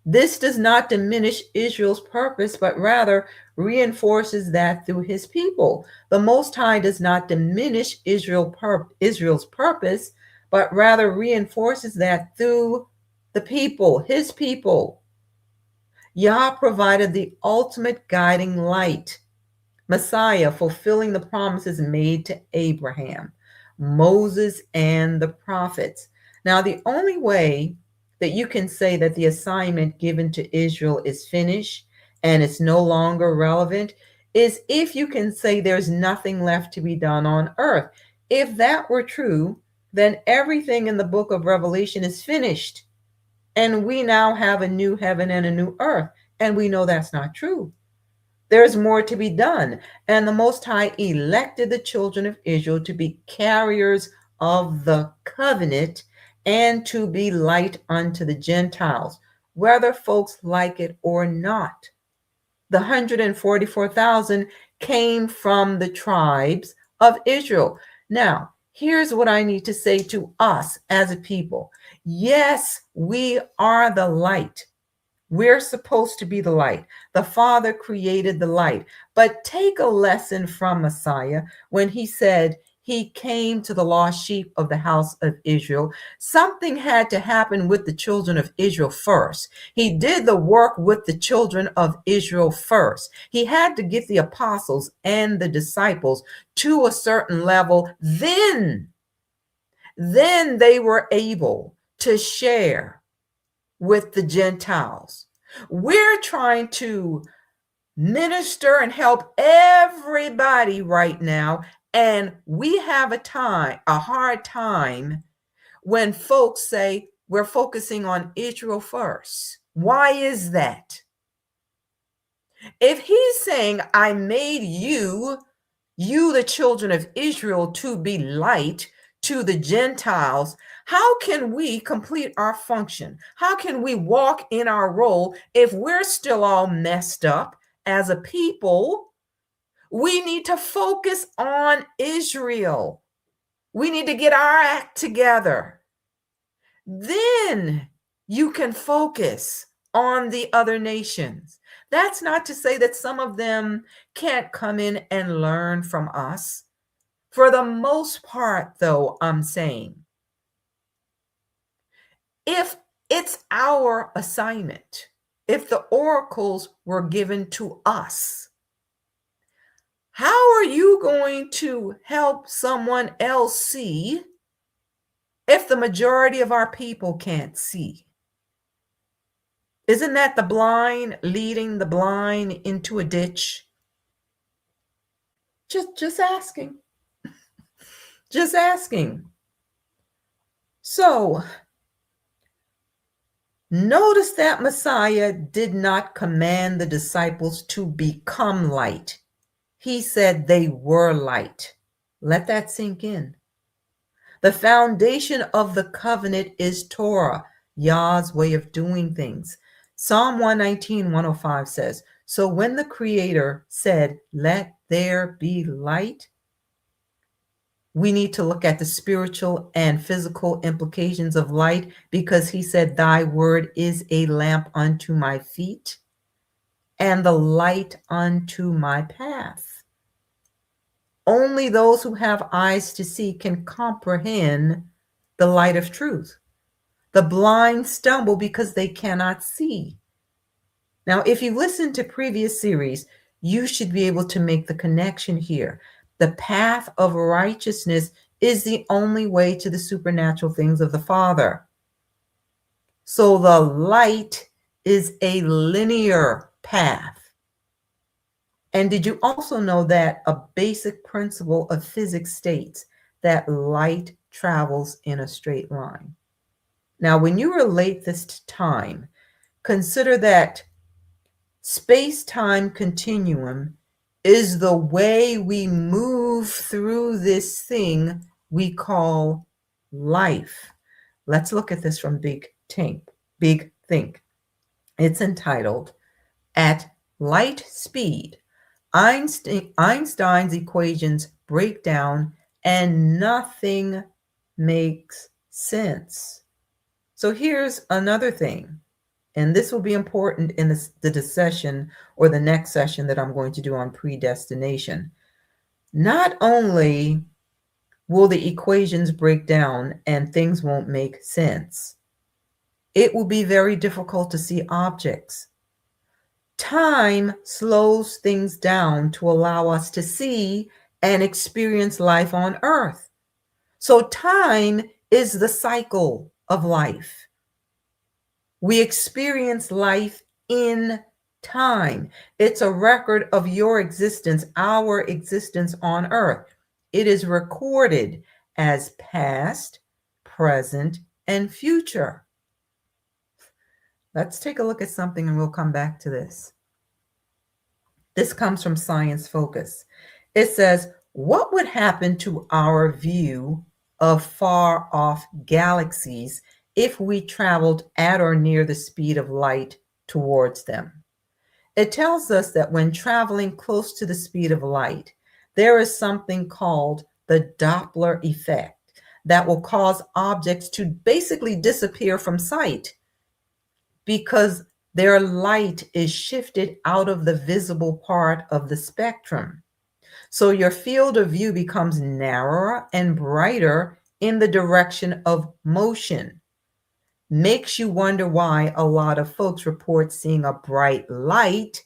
This does not diminish Israel's purpose, but rather reinforces that through his people. The Most High does not diminish Israel's purpose, but rather reinforces that through the people, his people. Yah provided the ultimate guiding light, Messiah, fulfilling the promises made to Abraham, Moses, and the prophets. Now, the only way that you can say that the assignment given to Israel is finished and it's no longer relevant is if you can say there's nothing left to be done on earth. If that were true, then everything in the book of Revelation is finished. And we now have a new heaven and a new earth. And we know that's not true. There's more to be done. And the Most High elected the children of Israel to be carriers of the covenant and to be light unto the Gentiles, whether folks like it or not. The 144,000 came from the tribes of Israel. Now, here's what I need to say to us as a people. Yes, we are the light. We're supposed to be the light. The Father created the light. But take a lesson from Messiah when he said he came to the lost sheep of the house of Israel. Something had to happen with the children of Israel first. He did the work with the children of Israel first. He had to get the apostles and the disciples to a certain level. Then they were able to share with the Gentiles. We're trying to minister and help everybody right now, and we have a hard time when folks say we're focusing on Israel first. Why is that? If he's saying, I made you the children of Israel, to be light to the Gentiles, how can we complete our function? How can we walk in our role if we're still all messed up as a people? We need to focus on Israel. We need to get our act together. Then you can focus on the other nations. That's not to say that some of them can't come in and learn from us. For the most part, though, I'm saying, if it's our assignment, if the oracles were given to us, how are you going to help someone else see if the majority of our people can't see? Isn't that the blind leading the blind into a ditch? Just asking. Just asking. So, notice that Messiah did not command the disciples to become light. He said they were light. Let that sink in. The foundation of the covenant is Torah, Yah's way of doing things. Psalm 119, 105 says, so when the Creator said, let there be light, we need to look at the spiritual and physical implications of light, because he said, thy word is a lamp unto my feet and the light unto my path. Only those who have eyes to see can comprehend the light of truth. The blind stumble because they cannot see. Now, if you listen to previous series, you should be able to make the connection here. The path of righteousness is the only way to the supernatural things of the Father. So the light is a linear path. And did you also know that a basic principle of physics states that light travels in a straight line. Now, when you relate this to time, consider that space-time continuum is the way we move through this thing we call life. Let's look at this from Big Think. It's entitled, At Light Speed, Einstein's equations break down and nothing makes sense. So here's another thing, and this will be important in the session or the next session that I'm going to do on predestination. Not only will the equations break down and things won't make sense, it will be very difficult to see objects. Time slows things down to allow us to see and experience life on Earth. So time is the cycle of life. We experience life in time. It's a record of your existence, our existence on Earth. It is recorded as past, present, and future. Let's take a look at something and we'll come back to this. This comes from Science Focus. It says, what would happen to our view of far-off galaxies if we traveled at or near the speed of light towards them? It tells us that when traveling close to the speed of light, there is something called the Doppler effect that will cause objects to basically disappear from sight because their light is shifted out of the visible part of the spectrum. So your field of view becomes narrower and brighter in the direction of motion. Makes you wonder why a lot of folks report seeing a bright light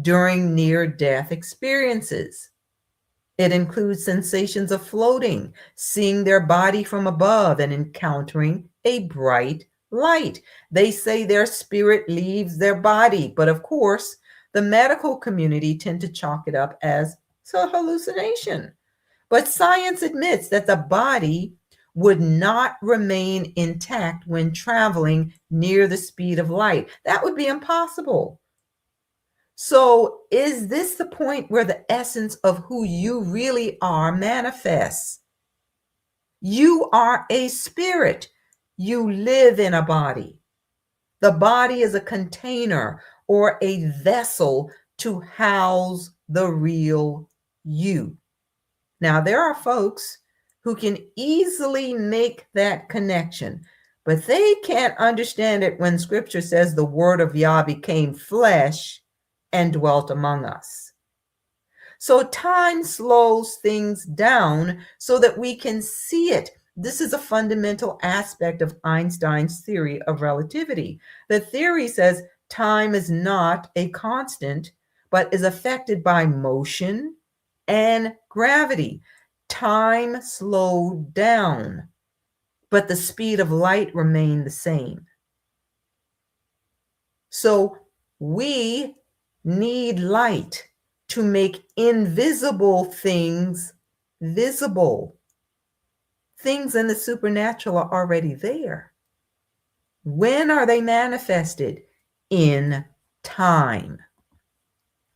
during near-death experiences. It includes sensations of floating, seeing their body from above, and encountering a bright light. They say their spirit leaves their body, but of course, the medical community tend to chalk it up as a hallucination. But science admits that the body would not remain intact when traveling near the speed of light. That would be impossible. So is this the point where the essence of who you really are manifests? You are a spirit. You live in a body. The body is a container or a vessel to house the real you. Now, there are folks who can easily make that connection, but they can't understand it when scripture says the word of Yah became flesh and dwelt among us. So time slows things down so that we can see it. This is a fundamental aspect of Einstein's theory of relativity. The theory says time is not a constant, but is affected by motion and gravity. Time slowed down, but the speed of light remained the same. So we need light to make invisible things visible. Things in the supernatural are already there. When are they manifested? In time.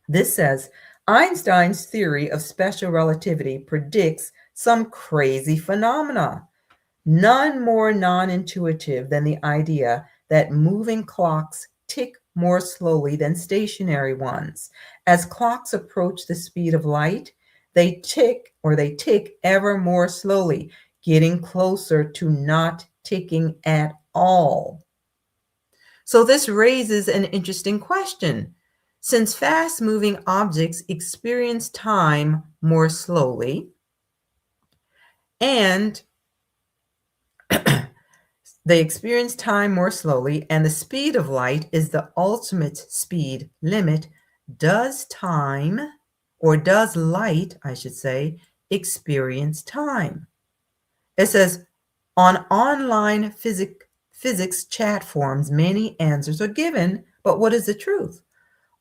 This says, Einstein's theory of special relativity predicts some crazy phenomena, none more non-intuitive than the idea that moving clocks tick more slowly than stationary ones. As clocks approach the speed of light, they tick ever more slowly, getting closer to not ticking at all. So this raises an interesting question. Since fast-moving objects experience time more slowly, and they experience time more slowly, and the speed of light is the ultimate speed limit, does time, or does light, I should say, experience time? It says, on online physics chat forums, many answers are given, but what is the truth?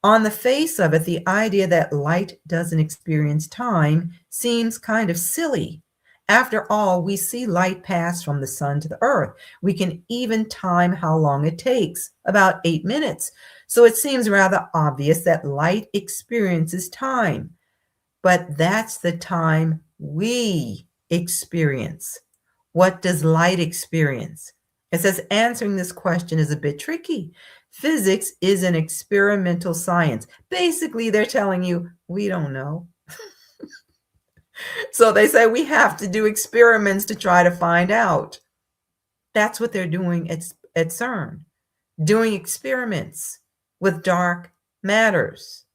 On the face of it, the idea that light doesn't experience time seems kind of silly After all, we see light pass from the sun to the earth. We can even time how long it takes, about 8 minutes. So it seems rather obvious that light experiences time. But that's the time we experience. What does light experience? It says answering this question is a bit tricky. Physics is an experimental science. Basically, they're telling you, we don't know. So they say we have to do experiments to try to find out. That's what they're doing at CERN, doing experiments with dark matters.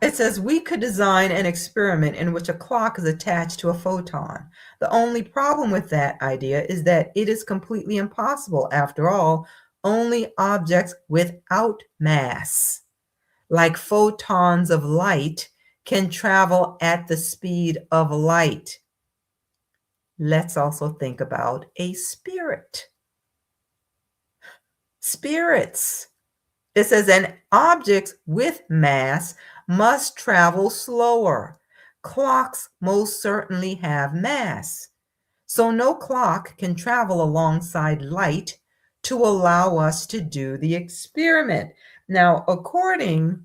It says we could design an experiment in which a clock is attached to a photon. The only problem with that idea is that it is completely impossible. After all, only objects without mass, like photons of light, can travel at the speed of light. Let's also think about a spirit. Spirits. It says, and objects with mass must travel slower. Clocks most certainly have mass. So no clock can travel alongside light to allow us to do the experiment. Now, according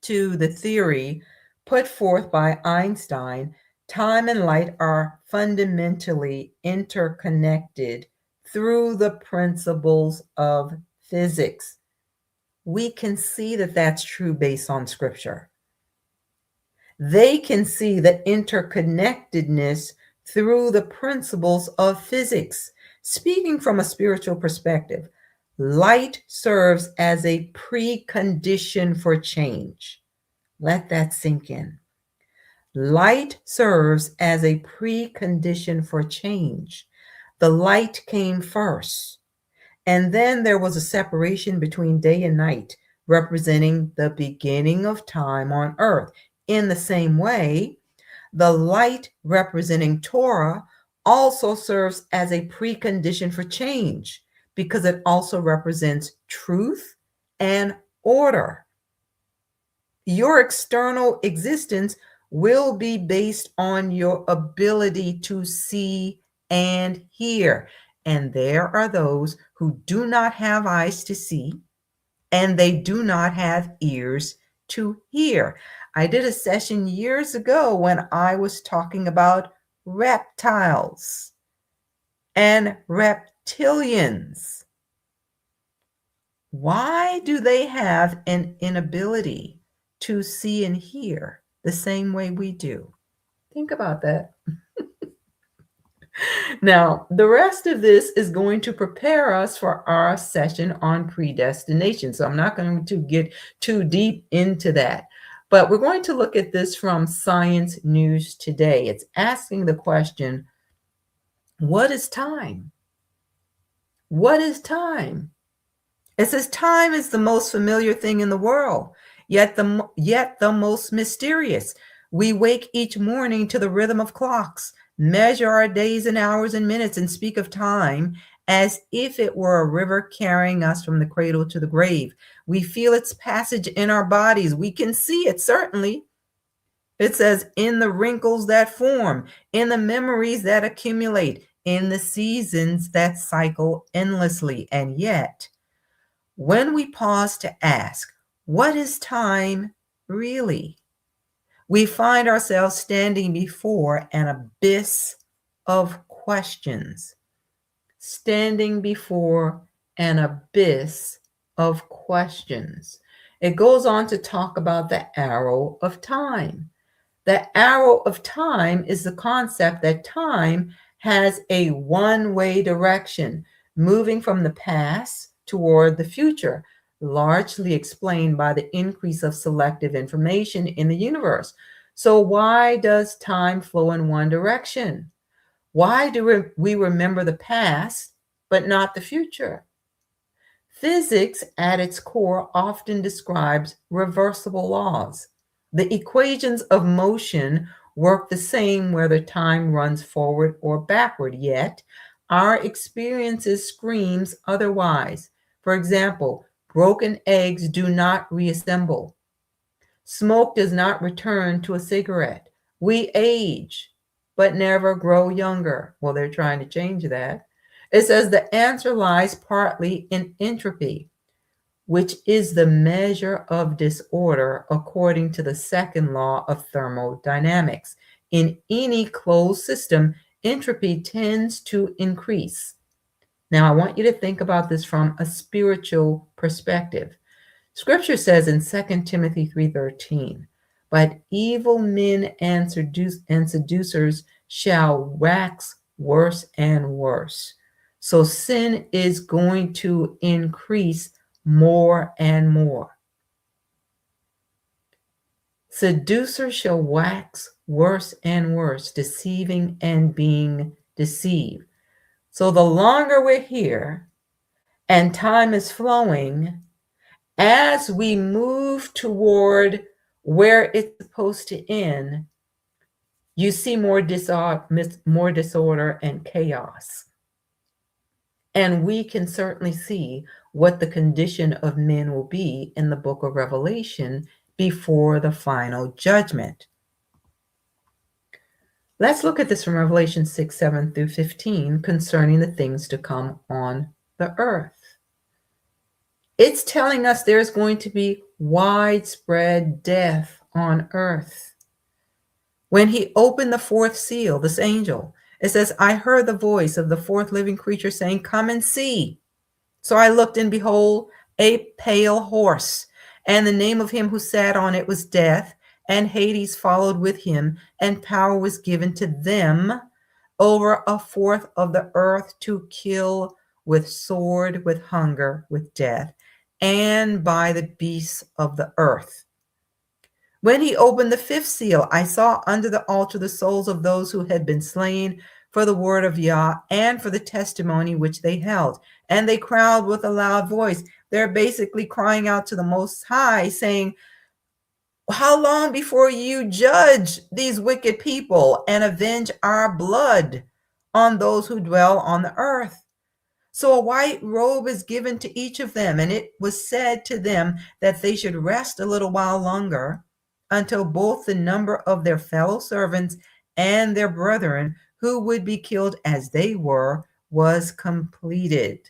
to the theory put forth by Einstein, time and light are fundamentally interconnected through the principles of physics. We can see that that's true based on scripture. They can see the interconnectedness through the principles of physics. Speaking from a spiritual perspective, light serves as a precondition for change. Let that sink in. Light serves as a precondition for change. The light came first. And then there was a separation between day and night, representing the beginning of time on earth. In the same way, the light representing Torah also serves as a precondition for change because it also represents truth and order. Your external existence will be based on your ability to see and hear. And there are those who do not have eyes to see, and they do not have ears to hear. I did a session years ago when I was talking about reptiles and reptilians. Why do they have an inability to see and hear the same way we do? Think about that. Now, the rest of this is going to prepare us for our session on predestination. So I'm not going to get too deep into that, but we're going to look at this from Science News Today. It's asking the question, what is time? What is time? It says time is the most familiar thing in the world, yet the most mysterious. We wake each morning to the rhythm of clocks, measure our days and hours and minutes, and speak of time as if it were a river carrying us from the cradle to the grave. We feel its passage in our bodies. We can see it, certainly. It says, in the wrinkles that form, in the memories that accumulate, in the seasons that cycle endlessly. And yet, when we pause to ask, what is time really? We find ourselves standing before an abyss of questions. Standing before an abyss of questions. It goes on to talk about the arrow of time. The arrow of time is the concept that time has a one-way direction, moving from the past toward the future, largely explained by the increase of selective information in the universe. So why does time flow in one direction? Why do we remember the past, but not the future? Physics, at its core, often describes reversible laws. The equations of motion work the same whether time runs forward or backward, yet our experiences screams otherwise. For example, broken eggs do not reassemble. Smoke does not return to a cigarette. We age, but never grow younger. Well, they're trying to change that. It says the answer lies partly in entropy, which is the measure of disorder according to the second law of thermodynamics. In any closed system, entropy tends to increase. Now, I want you to think about this from a spiritual perspective. Scripture says in 2 Timothy 3:13, but evil men and seducers shall wax worse and worse. So sin is going to increase more and more. Seducers shall wax worse and worse, deceiving and being deceived. So the longer we're here and time is flowing, as we move toward where it's supposed to end, you see more disorder and chaos. And we can certainly see what the condition of men will be in the book of Revelation before the final judgment. Let's look at this from Revelation 6:7-15 concerning the things to come on the earth. It's telling us there's going to be widespread death on earth. When he opened the fourth seal, this angel, it says, I heard the voice of the fourth living creature saying, come and see. So I looked, and behold, a pale horse, and the name of him who sat on it was Death, and Hades followed with him, and power was given to them over a fourth of the earth to kill with sword, with hunger, with death, and by the beasts of the earth. When he opened the fifth seal, I saw under the altar the souls of those who had been slain for the word of Yah and for the testimony which they held. And they cried with a loud voice. They're basically crying out to the Most High, saying, how long before you judge these wicked people and avenge our blood on those who dwell on the earth? So a white robe is given to each of them, and it was said to them that they should rest a little while longer until both the number of their fellow servants and their brethren who would be killed as they were was completed.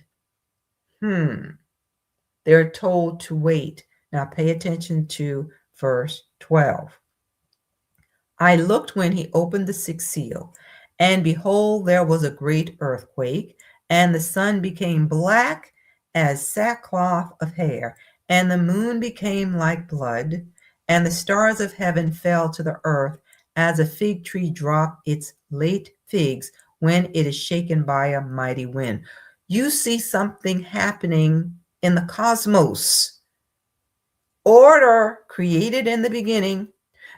They're told to wait. Now pay attention to verse 12. I looked when he opened the sixth seal, and behold, there was a great earthquake, and the sun became black as sackcloth of hair, and the moon became like blood, and the stars of heaven fell to the earth as a fig tree drops its late figs when it is shaken by a mighty wind. You see something happening in the cosmos. Order created in the beginning.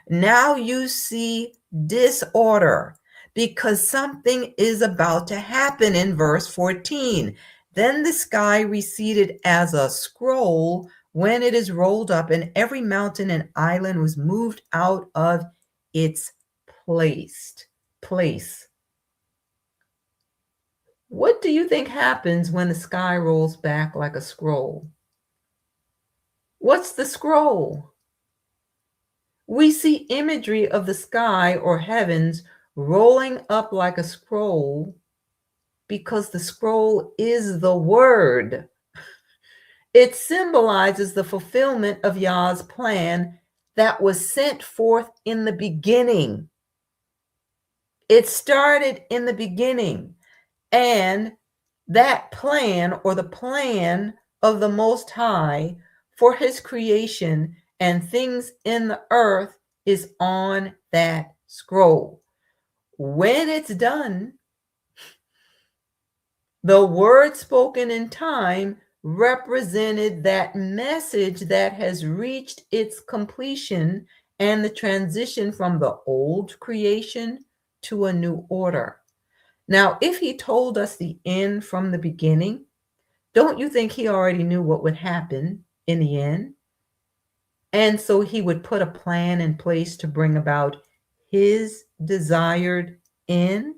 Now you see disorder because something is about to happen in verse 14. Then the sky receded as a scroll when it is rolled up, and every mountain and island was moved out of its place. What do you think happens when the sky rolls back like a scroll? What's the scroll? We see imagery of the sky or heavens rolling up like a scroll because the scroll is the word. It symbolizes the fulfillment of Yah's plan that was sent forth in the beginning. It started in the beginning, and that plan, or the plan of the Most High for his creation and things in the earth, is on that scroll. When it's done, the word spoken in time represented that message that has reached its completion and the transition from the old creation to a new order. Now, if he told us the end from the beginning, don't you think he already knew what would happen in the end? And so he would put a plan in place to bring about his desired end.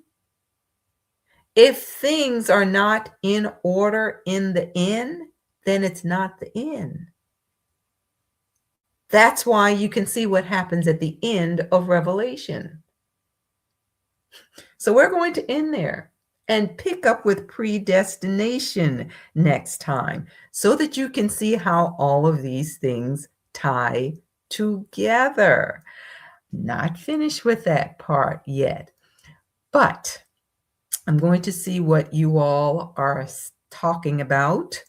If things are not in order in the end, then it's not the end. That's why you can see what happens at the end of Revelation. So we're going to end there and pick up with predestination next time so that you can see how all of these things tie together. Not finished with that part yet, but I'm going to see what you all are talking about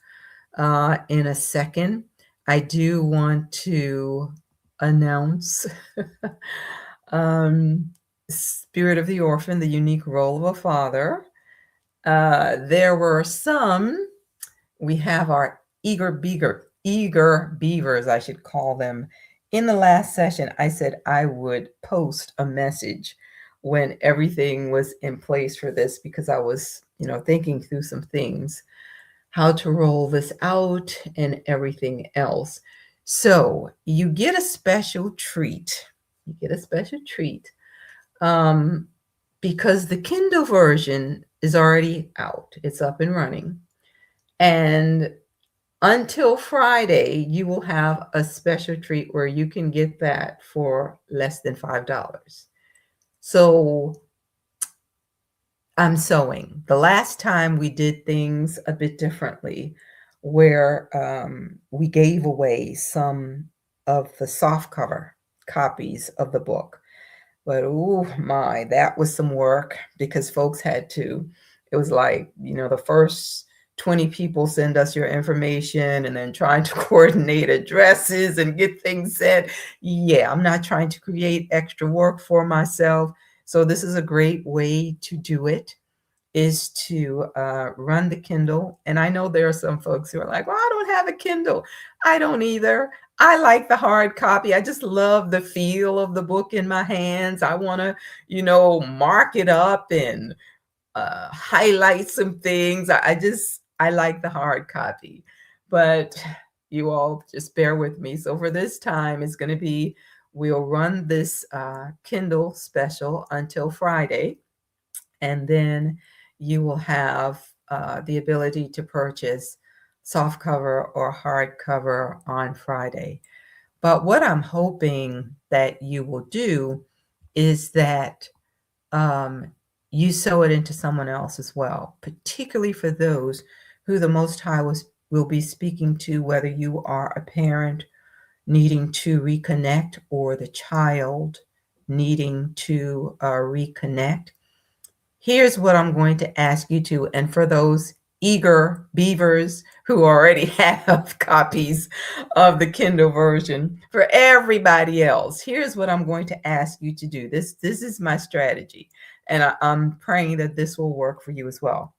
in a second. I do want to announce Spirit of the Orphan, the unique role of a father. There were some, we have our eager beavers, I should call them. In the last session, I said I would post a message when everything was in place for this because I was, thinking through some things, how to roll this out and everything else. So you get a special treat. Because the Kindle version is already out. It's up and running. And until Friday, you will have a special treat where you can get that for less than $5. So I'm sewing. The last time we did things a bit differently, where we gave away some of the softcover copies of the book. But oh my, that was some work because folks had to, it was like, the first 20 people send us your information and then trying to coordinate addresses and get things sent. Yeah, I'm not trying to create extra work for myself. So this is a great way to do it, is to run the Kindle. And I know there are some folks who are like, well, I don't have a Kindle. I don't either. I like the hard copy. I just love the feel of the book in my hands. I want to, mark it up and highlight some things. I like the hard copy. But you all just bear with me. So for this time, it's going to be, we'll run this Kindle special until Friday. And then you will have the ability to purchase softcover or hardcover on Friday. But what I'm hoping that you will do is that you sew it into someone else as well, particularly for those who the Most High will be speaking to, whether you are a parent needing to reconnect or the child needing to reconnect. Here's what I'm going to ask you to, and for those eager beavers who already have copies of the Kindle version, for everybody else, here's what I'm going to ask you to do. This is my strategy, and I'm praying that this will work for you as well.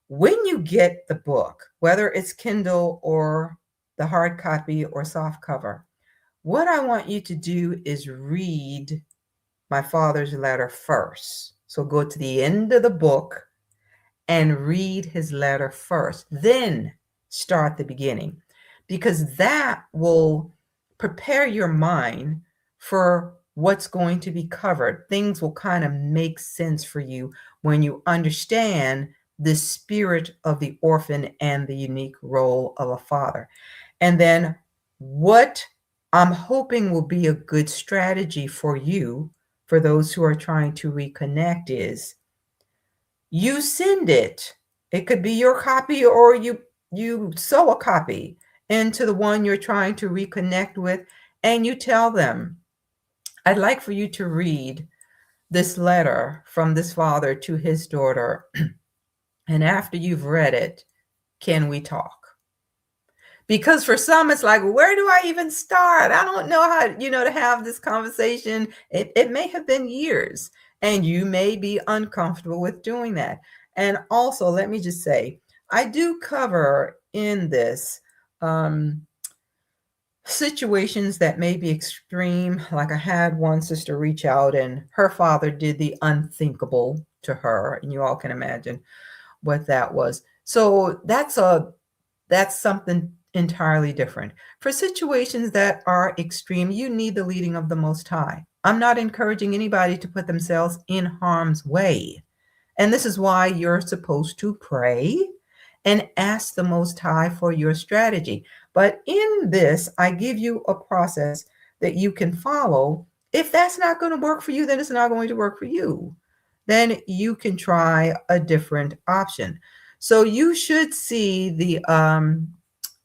When you get the book, whether it's Kindle or the hard copy or soft cover, what I want you to do is read my father's letter first. So go to the end of the book and read his letter first, then start the beginning, because that will prepare your mind for what's going to be covered. Things will kind of make sense for you when you understand the spirit of the orphan and the unique role of a father. And then what I'm hoping will be a good strategy for you, for those who are trying to reconnect, is you send it. It could be your copy, or you sew a copy into the one you're trying to reconnect with, and you tell them, I'd like for you to read this letter from this father to his daughter. And after you've read it, can we talk? Because for some, it's like, where do I even start? I don't know how, to have this conversation. It may have been years, and you may be uncomfortable with doing that. And also, let me just say, I do cover in this situations that may be extreme. Like I had one sister reach out, and her father did the unthinkable to her, and you all can imagine what that was. So that's something entirely different. For situations that are extreme, you need the leading of the Most High. I'm not encouraging anybody to put themselves in harm's way. And this is why you're supposed to pray and ask the Most High for your strategy. But in this, I give you a process that you can follow. If that's not going to work for you, then it's not going to work for you. Then you can try a different option. So you should see the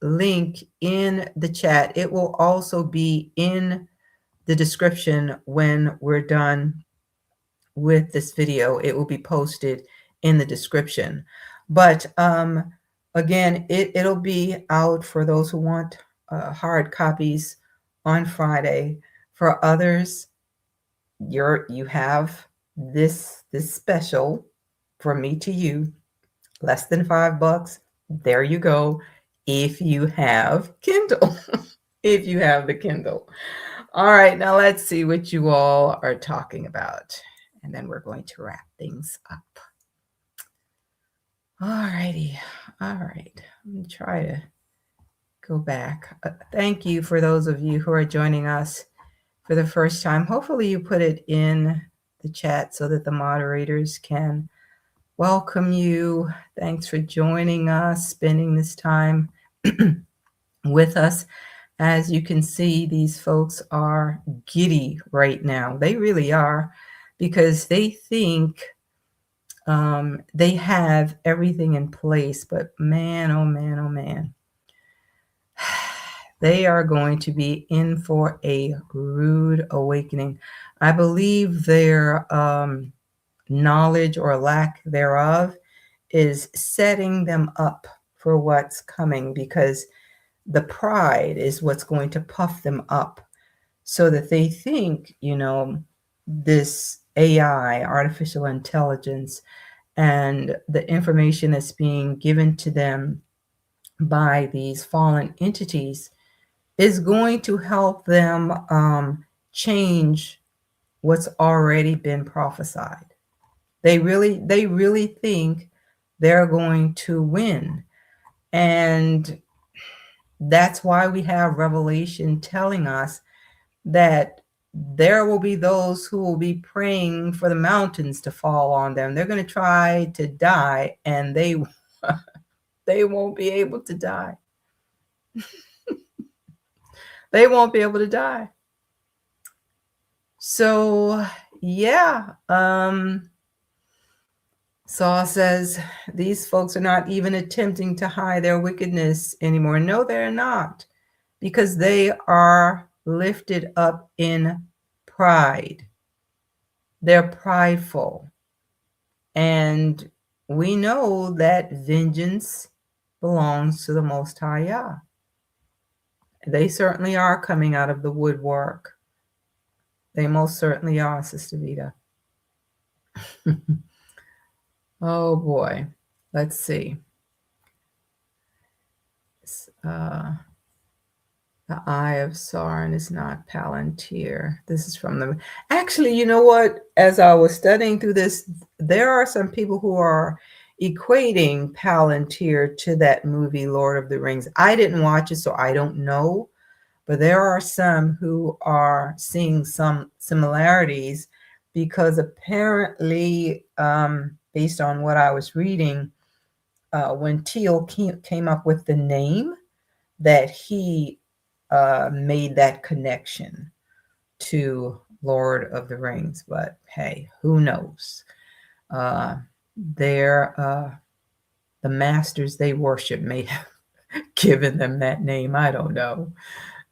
link in the chat. It will also be in the description when we're done with this video. It will be posted in the description. But again, it'll be out for those who want hard copies on Friday. For others, you have this special from me to you, less than $5. There you go. If you have Kindle, if you have the Kindle. All right, now let's see what you all are talking about. And then we're going to wrap things up. All righty. All right. I'm going to try to go back. Thank you for those of you who are joining us for the first time. Hopefully you put it in the chat so that the moderators can welcome you. Thanks for joining us, spending this time with us. As you can see, these folks are giddy right now. They really are, because they think they have everything in place. But man, oh man, oh man, they are going to be in for a rude awakening. I believe their knowledge or lack thereof is setting them up for what's coming, because the pride is what's going to puff them up so that they think, this AI, artificial intelligence, and the information that's being given to them by these fallen entities is going to help them change what's already been prophesied. They really think they're going to win. And that's why we have Revelation telling us that there will be those who will be praying for the mountains to fall on them. They're going to try to die, and they won't be able to die. They won't be able to die. So, yeah. Saul says, these folks are not even attempting to hide their wickedness anymore. No, they're not, because they are lifted up in pride. They're prideful. And we know that vengeance belongs to the Most High Yah. They certainly are coming out of the woodwork. They most certainly are, Sister Vita. Oh boy. Let's see. The Eye of CERN is not Palantir. This is from the... Actually, you know what? As I was studying through this, there are some people who are equating Palantir to that movie, Lord of the Rings. I didn't watch it, so I don't know. But there are some who are seeing some similarities, because apparently, based on what I was reading, when Teal came up with the name, that he made that connection to Lord of the Rings. But hey, who knows? The masters they worship may have given them that name. I don't know.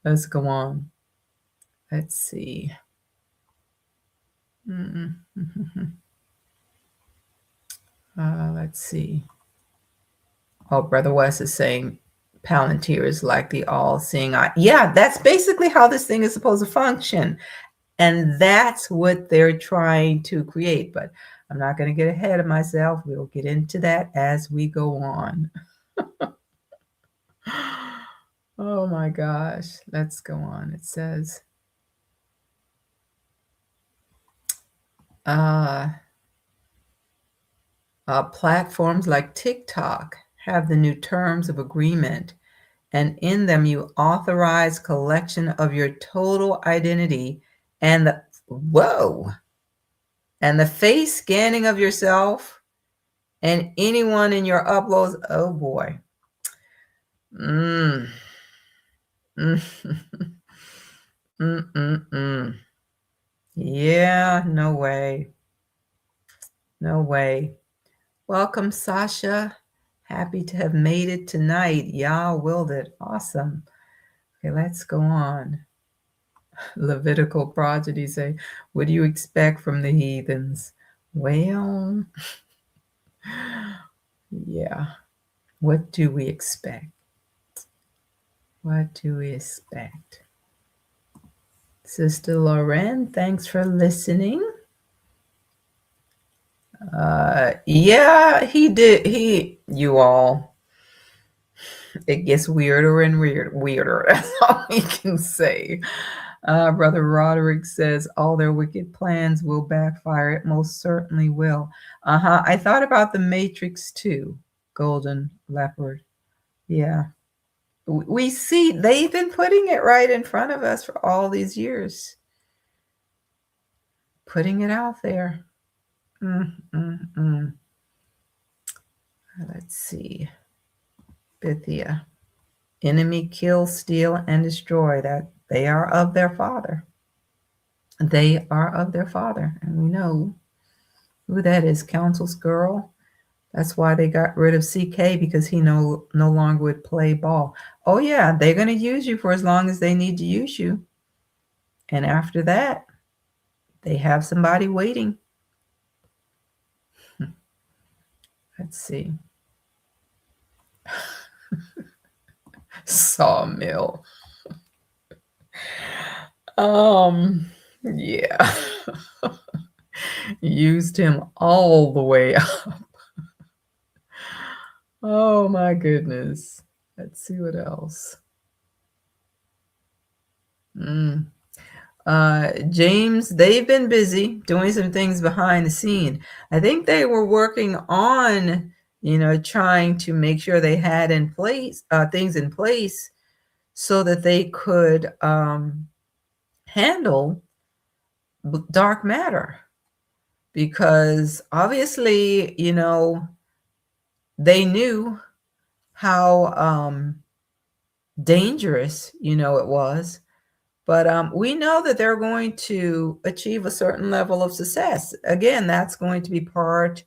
Let's go on. Let's see. Let's see. Oh, Brother West is saying Palantir is like the all-seeing eye. Yeah, that's basically how this thing is supposed to function. And that's what they're trying to create. But I'm not going to get ahead of myself. We'll get into that as we go on. Oh my gosh. Let's go on. It says, platforms like TikTok have the new terms of agreement, and in them you authorize collection of your total identity and the face scanning of yourself And anyone in your uploads, oh boy. Mm. Yeah, no way. No way. Welcome, Sasha. Happy to have made it tonight. Y'all willed it. Awesome. Okay, let's go on. Levitical progeny say, what do you expect from the heathens? Well, yeah. What do we expect? What do we expect? Sister Lauren, thanks for listening. Yeah, he did. You all, it gets weirder and weirder. That's all we can say. Brother Roderick says all their wicked plans will backfire. It most certainly will. I thought about the Matrix too. Golden Leopard. Yeah. We see they've been putting it right in front of us for all these years. Putting it out there. Let's see. Bithia. Enemy kill, steal, and destroy. That they are of their father. They are of their father. And we know who that is. Council's girl. That's why they got rid of CK, because he no longer would play ball. Oh yeah, they're going to use you for as long as they need to use you. And after that, they have somebody waiting. Let's see. Sawmill. Yeah. Used him all the way up. Oh my goodness. Let's see what else. James, they've been busy doing some things behind the scene. I think they were working on, trying to make sure they had in place things in place so that they could handle dark matter, because obviously, they knew how dangerous, it was. But we know that they're going to achieve a certain level of success. Again, that's going to be part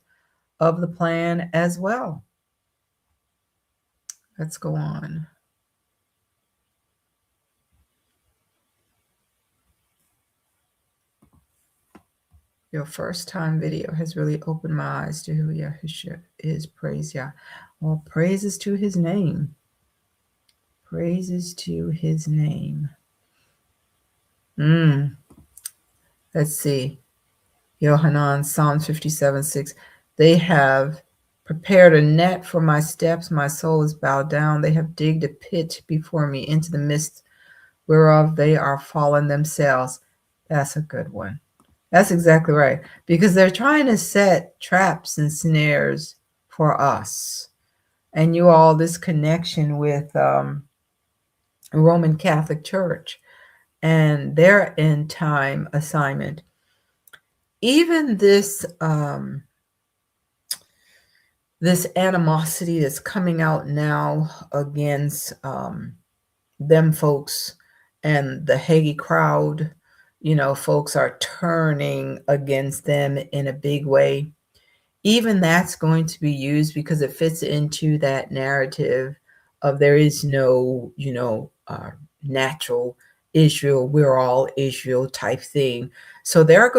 of the plan as well. Let's go on. Your first time video has really opened my eyes to who Yahushua is. Praise Yah. Well, praises to his name. Praises to his name. Let's see. Yohanan, Psalm 57:6. They have prepared a net for my steps. My soul is bowed down. They have digged a pit before me into the midst whereof they are fallen themselves. That's a good one. That's exactly right. Because they're trying to set traps and snares for us. And you all, this connection with Roman Catholic Church and their end time assignment. Even this this animosity that's coming out now against them folks and the Hagee crowd, folks are turning against them in a big way. Even that's going to be used because it fits into that narrative of there is no, natural Israel, we're all Israel type thing. So there's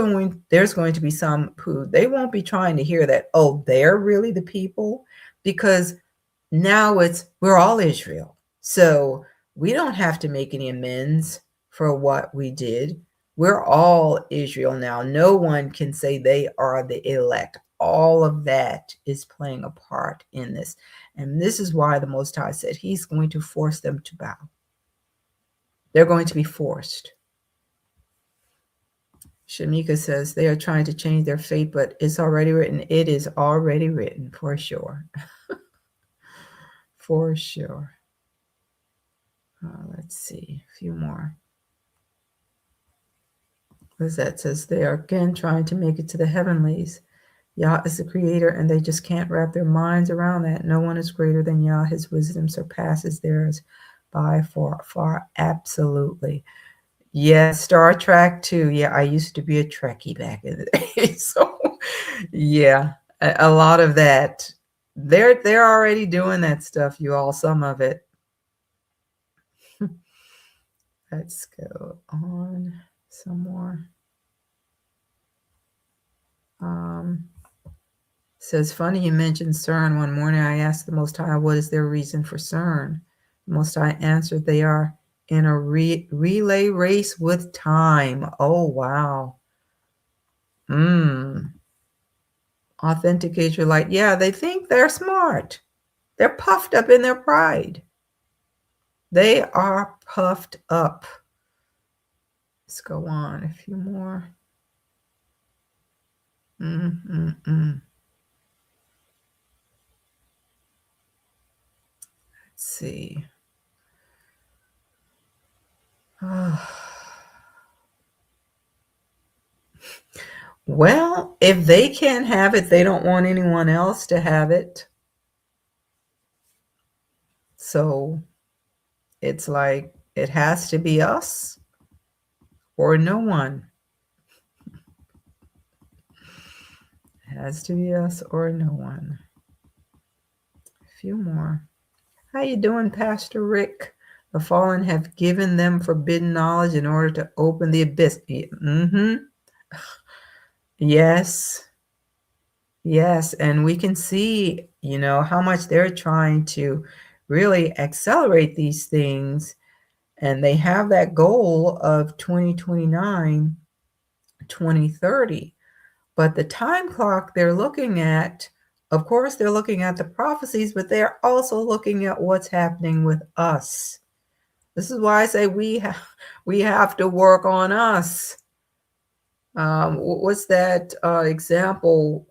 going to be some who they won't be trying to hear that, oh, they're really the people, because now it's we're all Israel. So we don't have to make any amends for what we did. We're all Israel now. No one can say they are the elect. All of that is playing a part in this. And this is why the Most High said he's going to force them to bow. They're going to be forced. Shamika says they are trying to change their fate, but it's already written. It is already written for sure. For sure. Let's see. A few more. Lizette says they are again trying to make it to the heavenlies. Yah is the creator, and they just can't wrap their minds around that. No one is greater than Yah. His wisdom surpasses theirs by far. Absolutely. Yeah, Star Trek too. Yeah, I used to be a Trekkie back in the day. So yeah, a lot of that. They're already doing that stuff, you all, some of it. Let's go on some more. Says, funny you mentioned CERN. One morning I asked the Most High, what is their reason for CERN? The Most High answered, they are in a relay race with time. Oh, wow. Authentic Israelite. Yeah, they think they're smart. They're puffed up in their pride. They are puffed up. Let's go on a few more. Let's see. Well, if they can't have it, they don't want anyone else to have it. So it's like it has to be us or no one. It has to be us or no one. A few more. How you doing, Pastor Rick? The fallen have given them forbidden knowledge in order to open the abyss. Yes. Yes. And we can see, how much they're trying to really accelerate these things. And they have that goal of 2029, 2030. But the time clock they're looking at, of course, they're looking at the prophecies, but they're also looking at what's happening with us. This is why I say we have to work on us. What's that example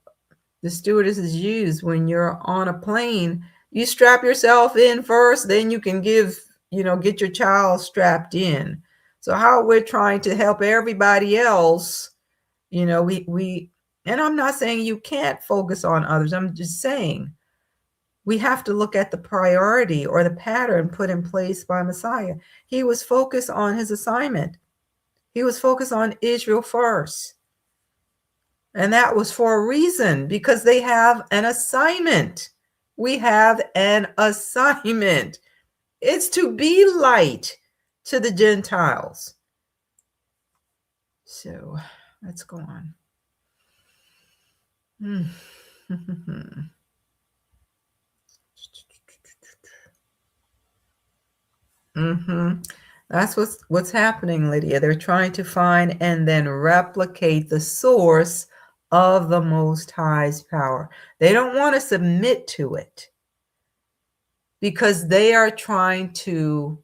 the stewardesses use when you're on a plane? You strap yourself in first, then you can get your child strapped in. So how we're trying to help everybody else, we and I'm not saying you can't focus on others. I'm just saying we have to look at the priority or the pattern put in place by Messiah. He was focused on his assignment. He was focused on Israel first. And that was for a reason, because they have an assignment. We have an assignment. It's to be light to the Gentiles. So let's go on. That's what's happening, Lydia. They're trying to find and then replicate the source of the Most High's power. They don't want to submit to it because they are trying to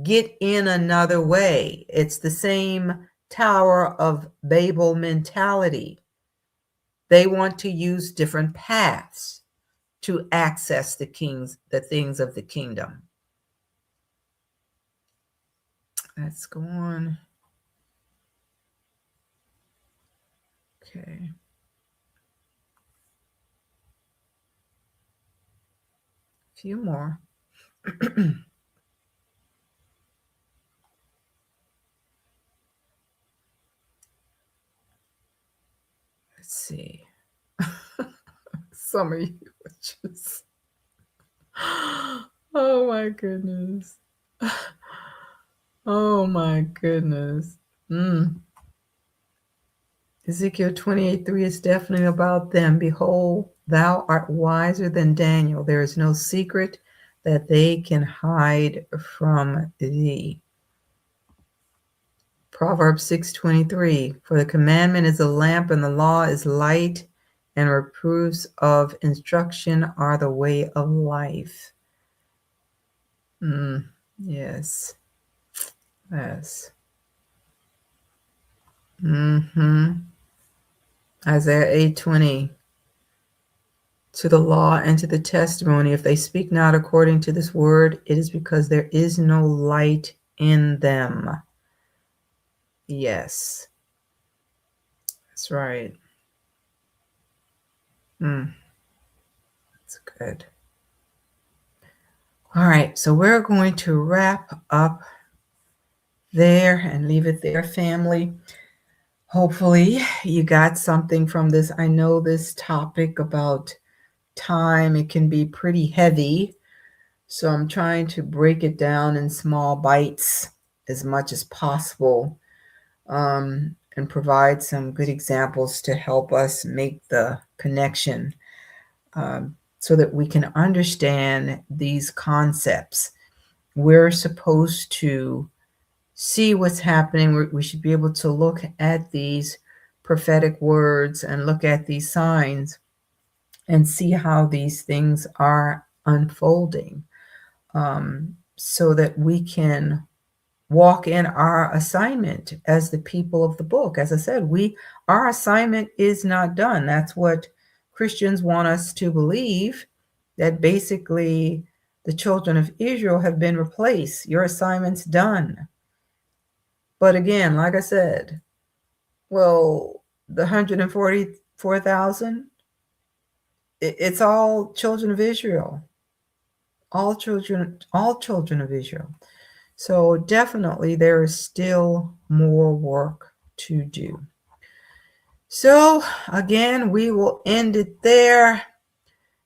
get in another way. It's the same Tower of Babel mentality. They want to use different paths to access the things of the kingdom. Let's go on. Okay. A few more. Let's see. Some of you are just... Oh my goodness. Oh my goodness. Ezekiel 28:3 is definitely about them. Behold, thou art wiser than Daniel. There is no secret that they can hide from thee. Proverbs 6:23, for the commandment is a lamp and the law is light, and reproofs of instruction are the way of life. Yes. Yes. Isaiah 8:20, to the law and to the testimony, if they speak not according to this word, it is because there is no light in them. Yes. That's right. That's good. All right, so we're going to wrap up there and leave it there, family. Hopefully you got something from this. I know this topic about time, it can be pretty heavy. So I'm trying to break it down in small bites as much as possible, and provide some good examples to help us make the connection, so that we can understand these concepts. We're supposed to see what's happening. We should be able to look at these prophetic words and look at these signs and see how these things are unfolding, so that we can walk in our assignment as the people of the book. As I said, our assignment is not done. That's what Christians want us to believe, that basically the children of Israel have been replaced. Your assignment's done. But again, like I said, well, the 144,000, it's all children of Israel. All children of Israel. So definitely there is still more work to do. So again, we will end it there.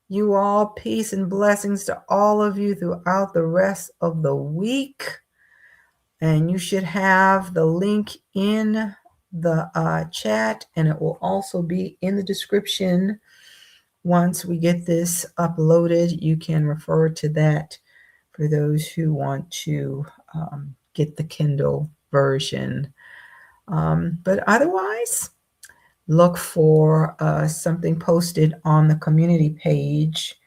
You all, peace and blessings to all of you throughout the rest of the week. And you should have the link in the chat, and it will also be in the description. Once we get this uploaded, you can refer to that for those who want to get the Kindle version. But otherwise, look for something posted on the community page.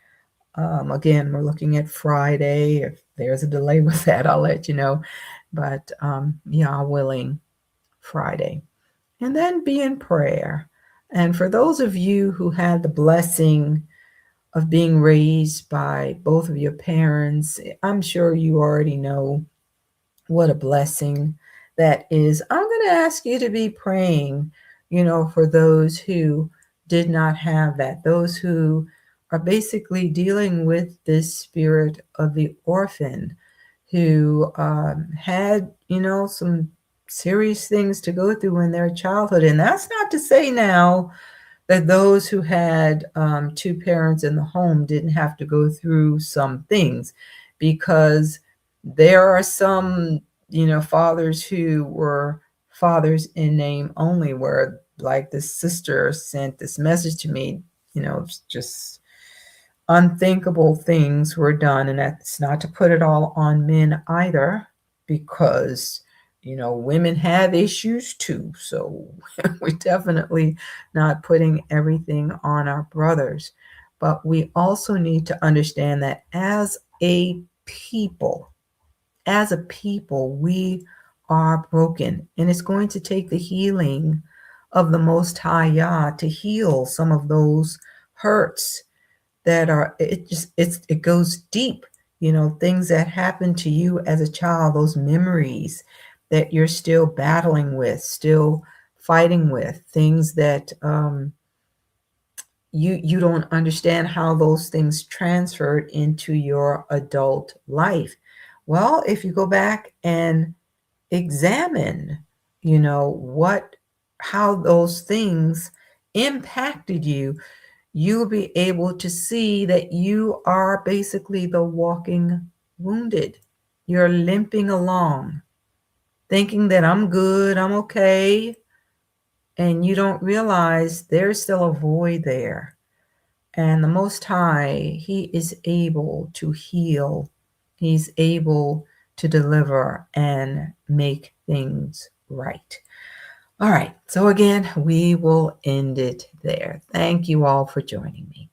Again, we're looking at Friday. If there's a delay with that, I'll let you know. But yeah, willing, Friday. And then be in prayer. And for those of you who had the blessing of being raised by both of your parents, I'm sure you already know what a blessing that is. I'm going to ask you to be praying, for those who did not have that, those who are basically dealing with this spirit of the orphan, who had, some serious things to go through in their childhood. And that's not to say now that those who had two parents in the home didn't have to go through some things, because there are some, fathers who were fathers in name only, where, like, this sister sent this message to me, just unthinkable things were done. And that's not to put it all on men either, because women have issues too. So we're definitely not putting everything on our brothers. But we also need to understand that as a people, we are broken. And it's going to take the healing of the Most High Yah to heal some of those hurts that are, it goes deep. Things that happened to you as a child, those memories that you're still battling with, still fighting with, things that you don't understand how those things transferred into your adult life. Well, if you go back and examine, how those things impacted you, you'll be able to see that you are basically the walking wounded. You're limping along, thinking that I'm good, I'm okay, and you don't realize there's still a void there. And the Most High, He is able to heal. He's able to deliver and make things right. All right. So again, we will end it there. Thank you all for joining me.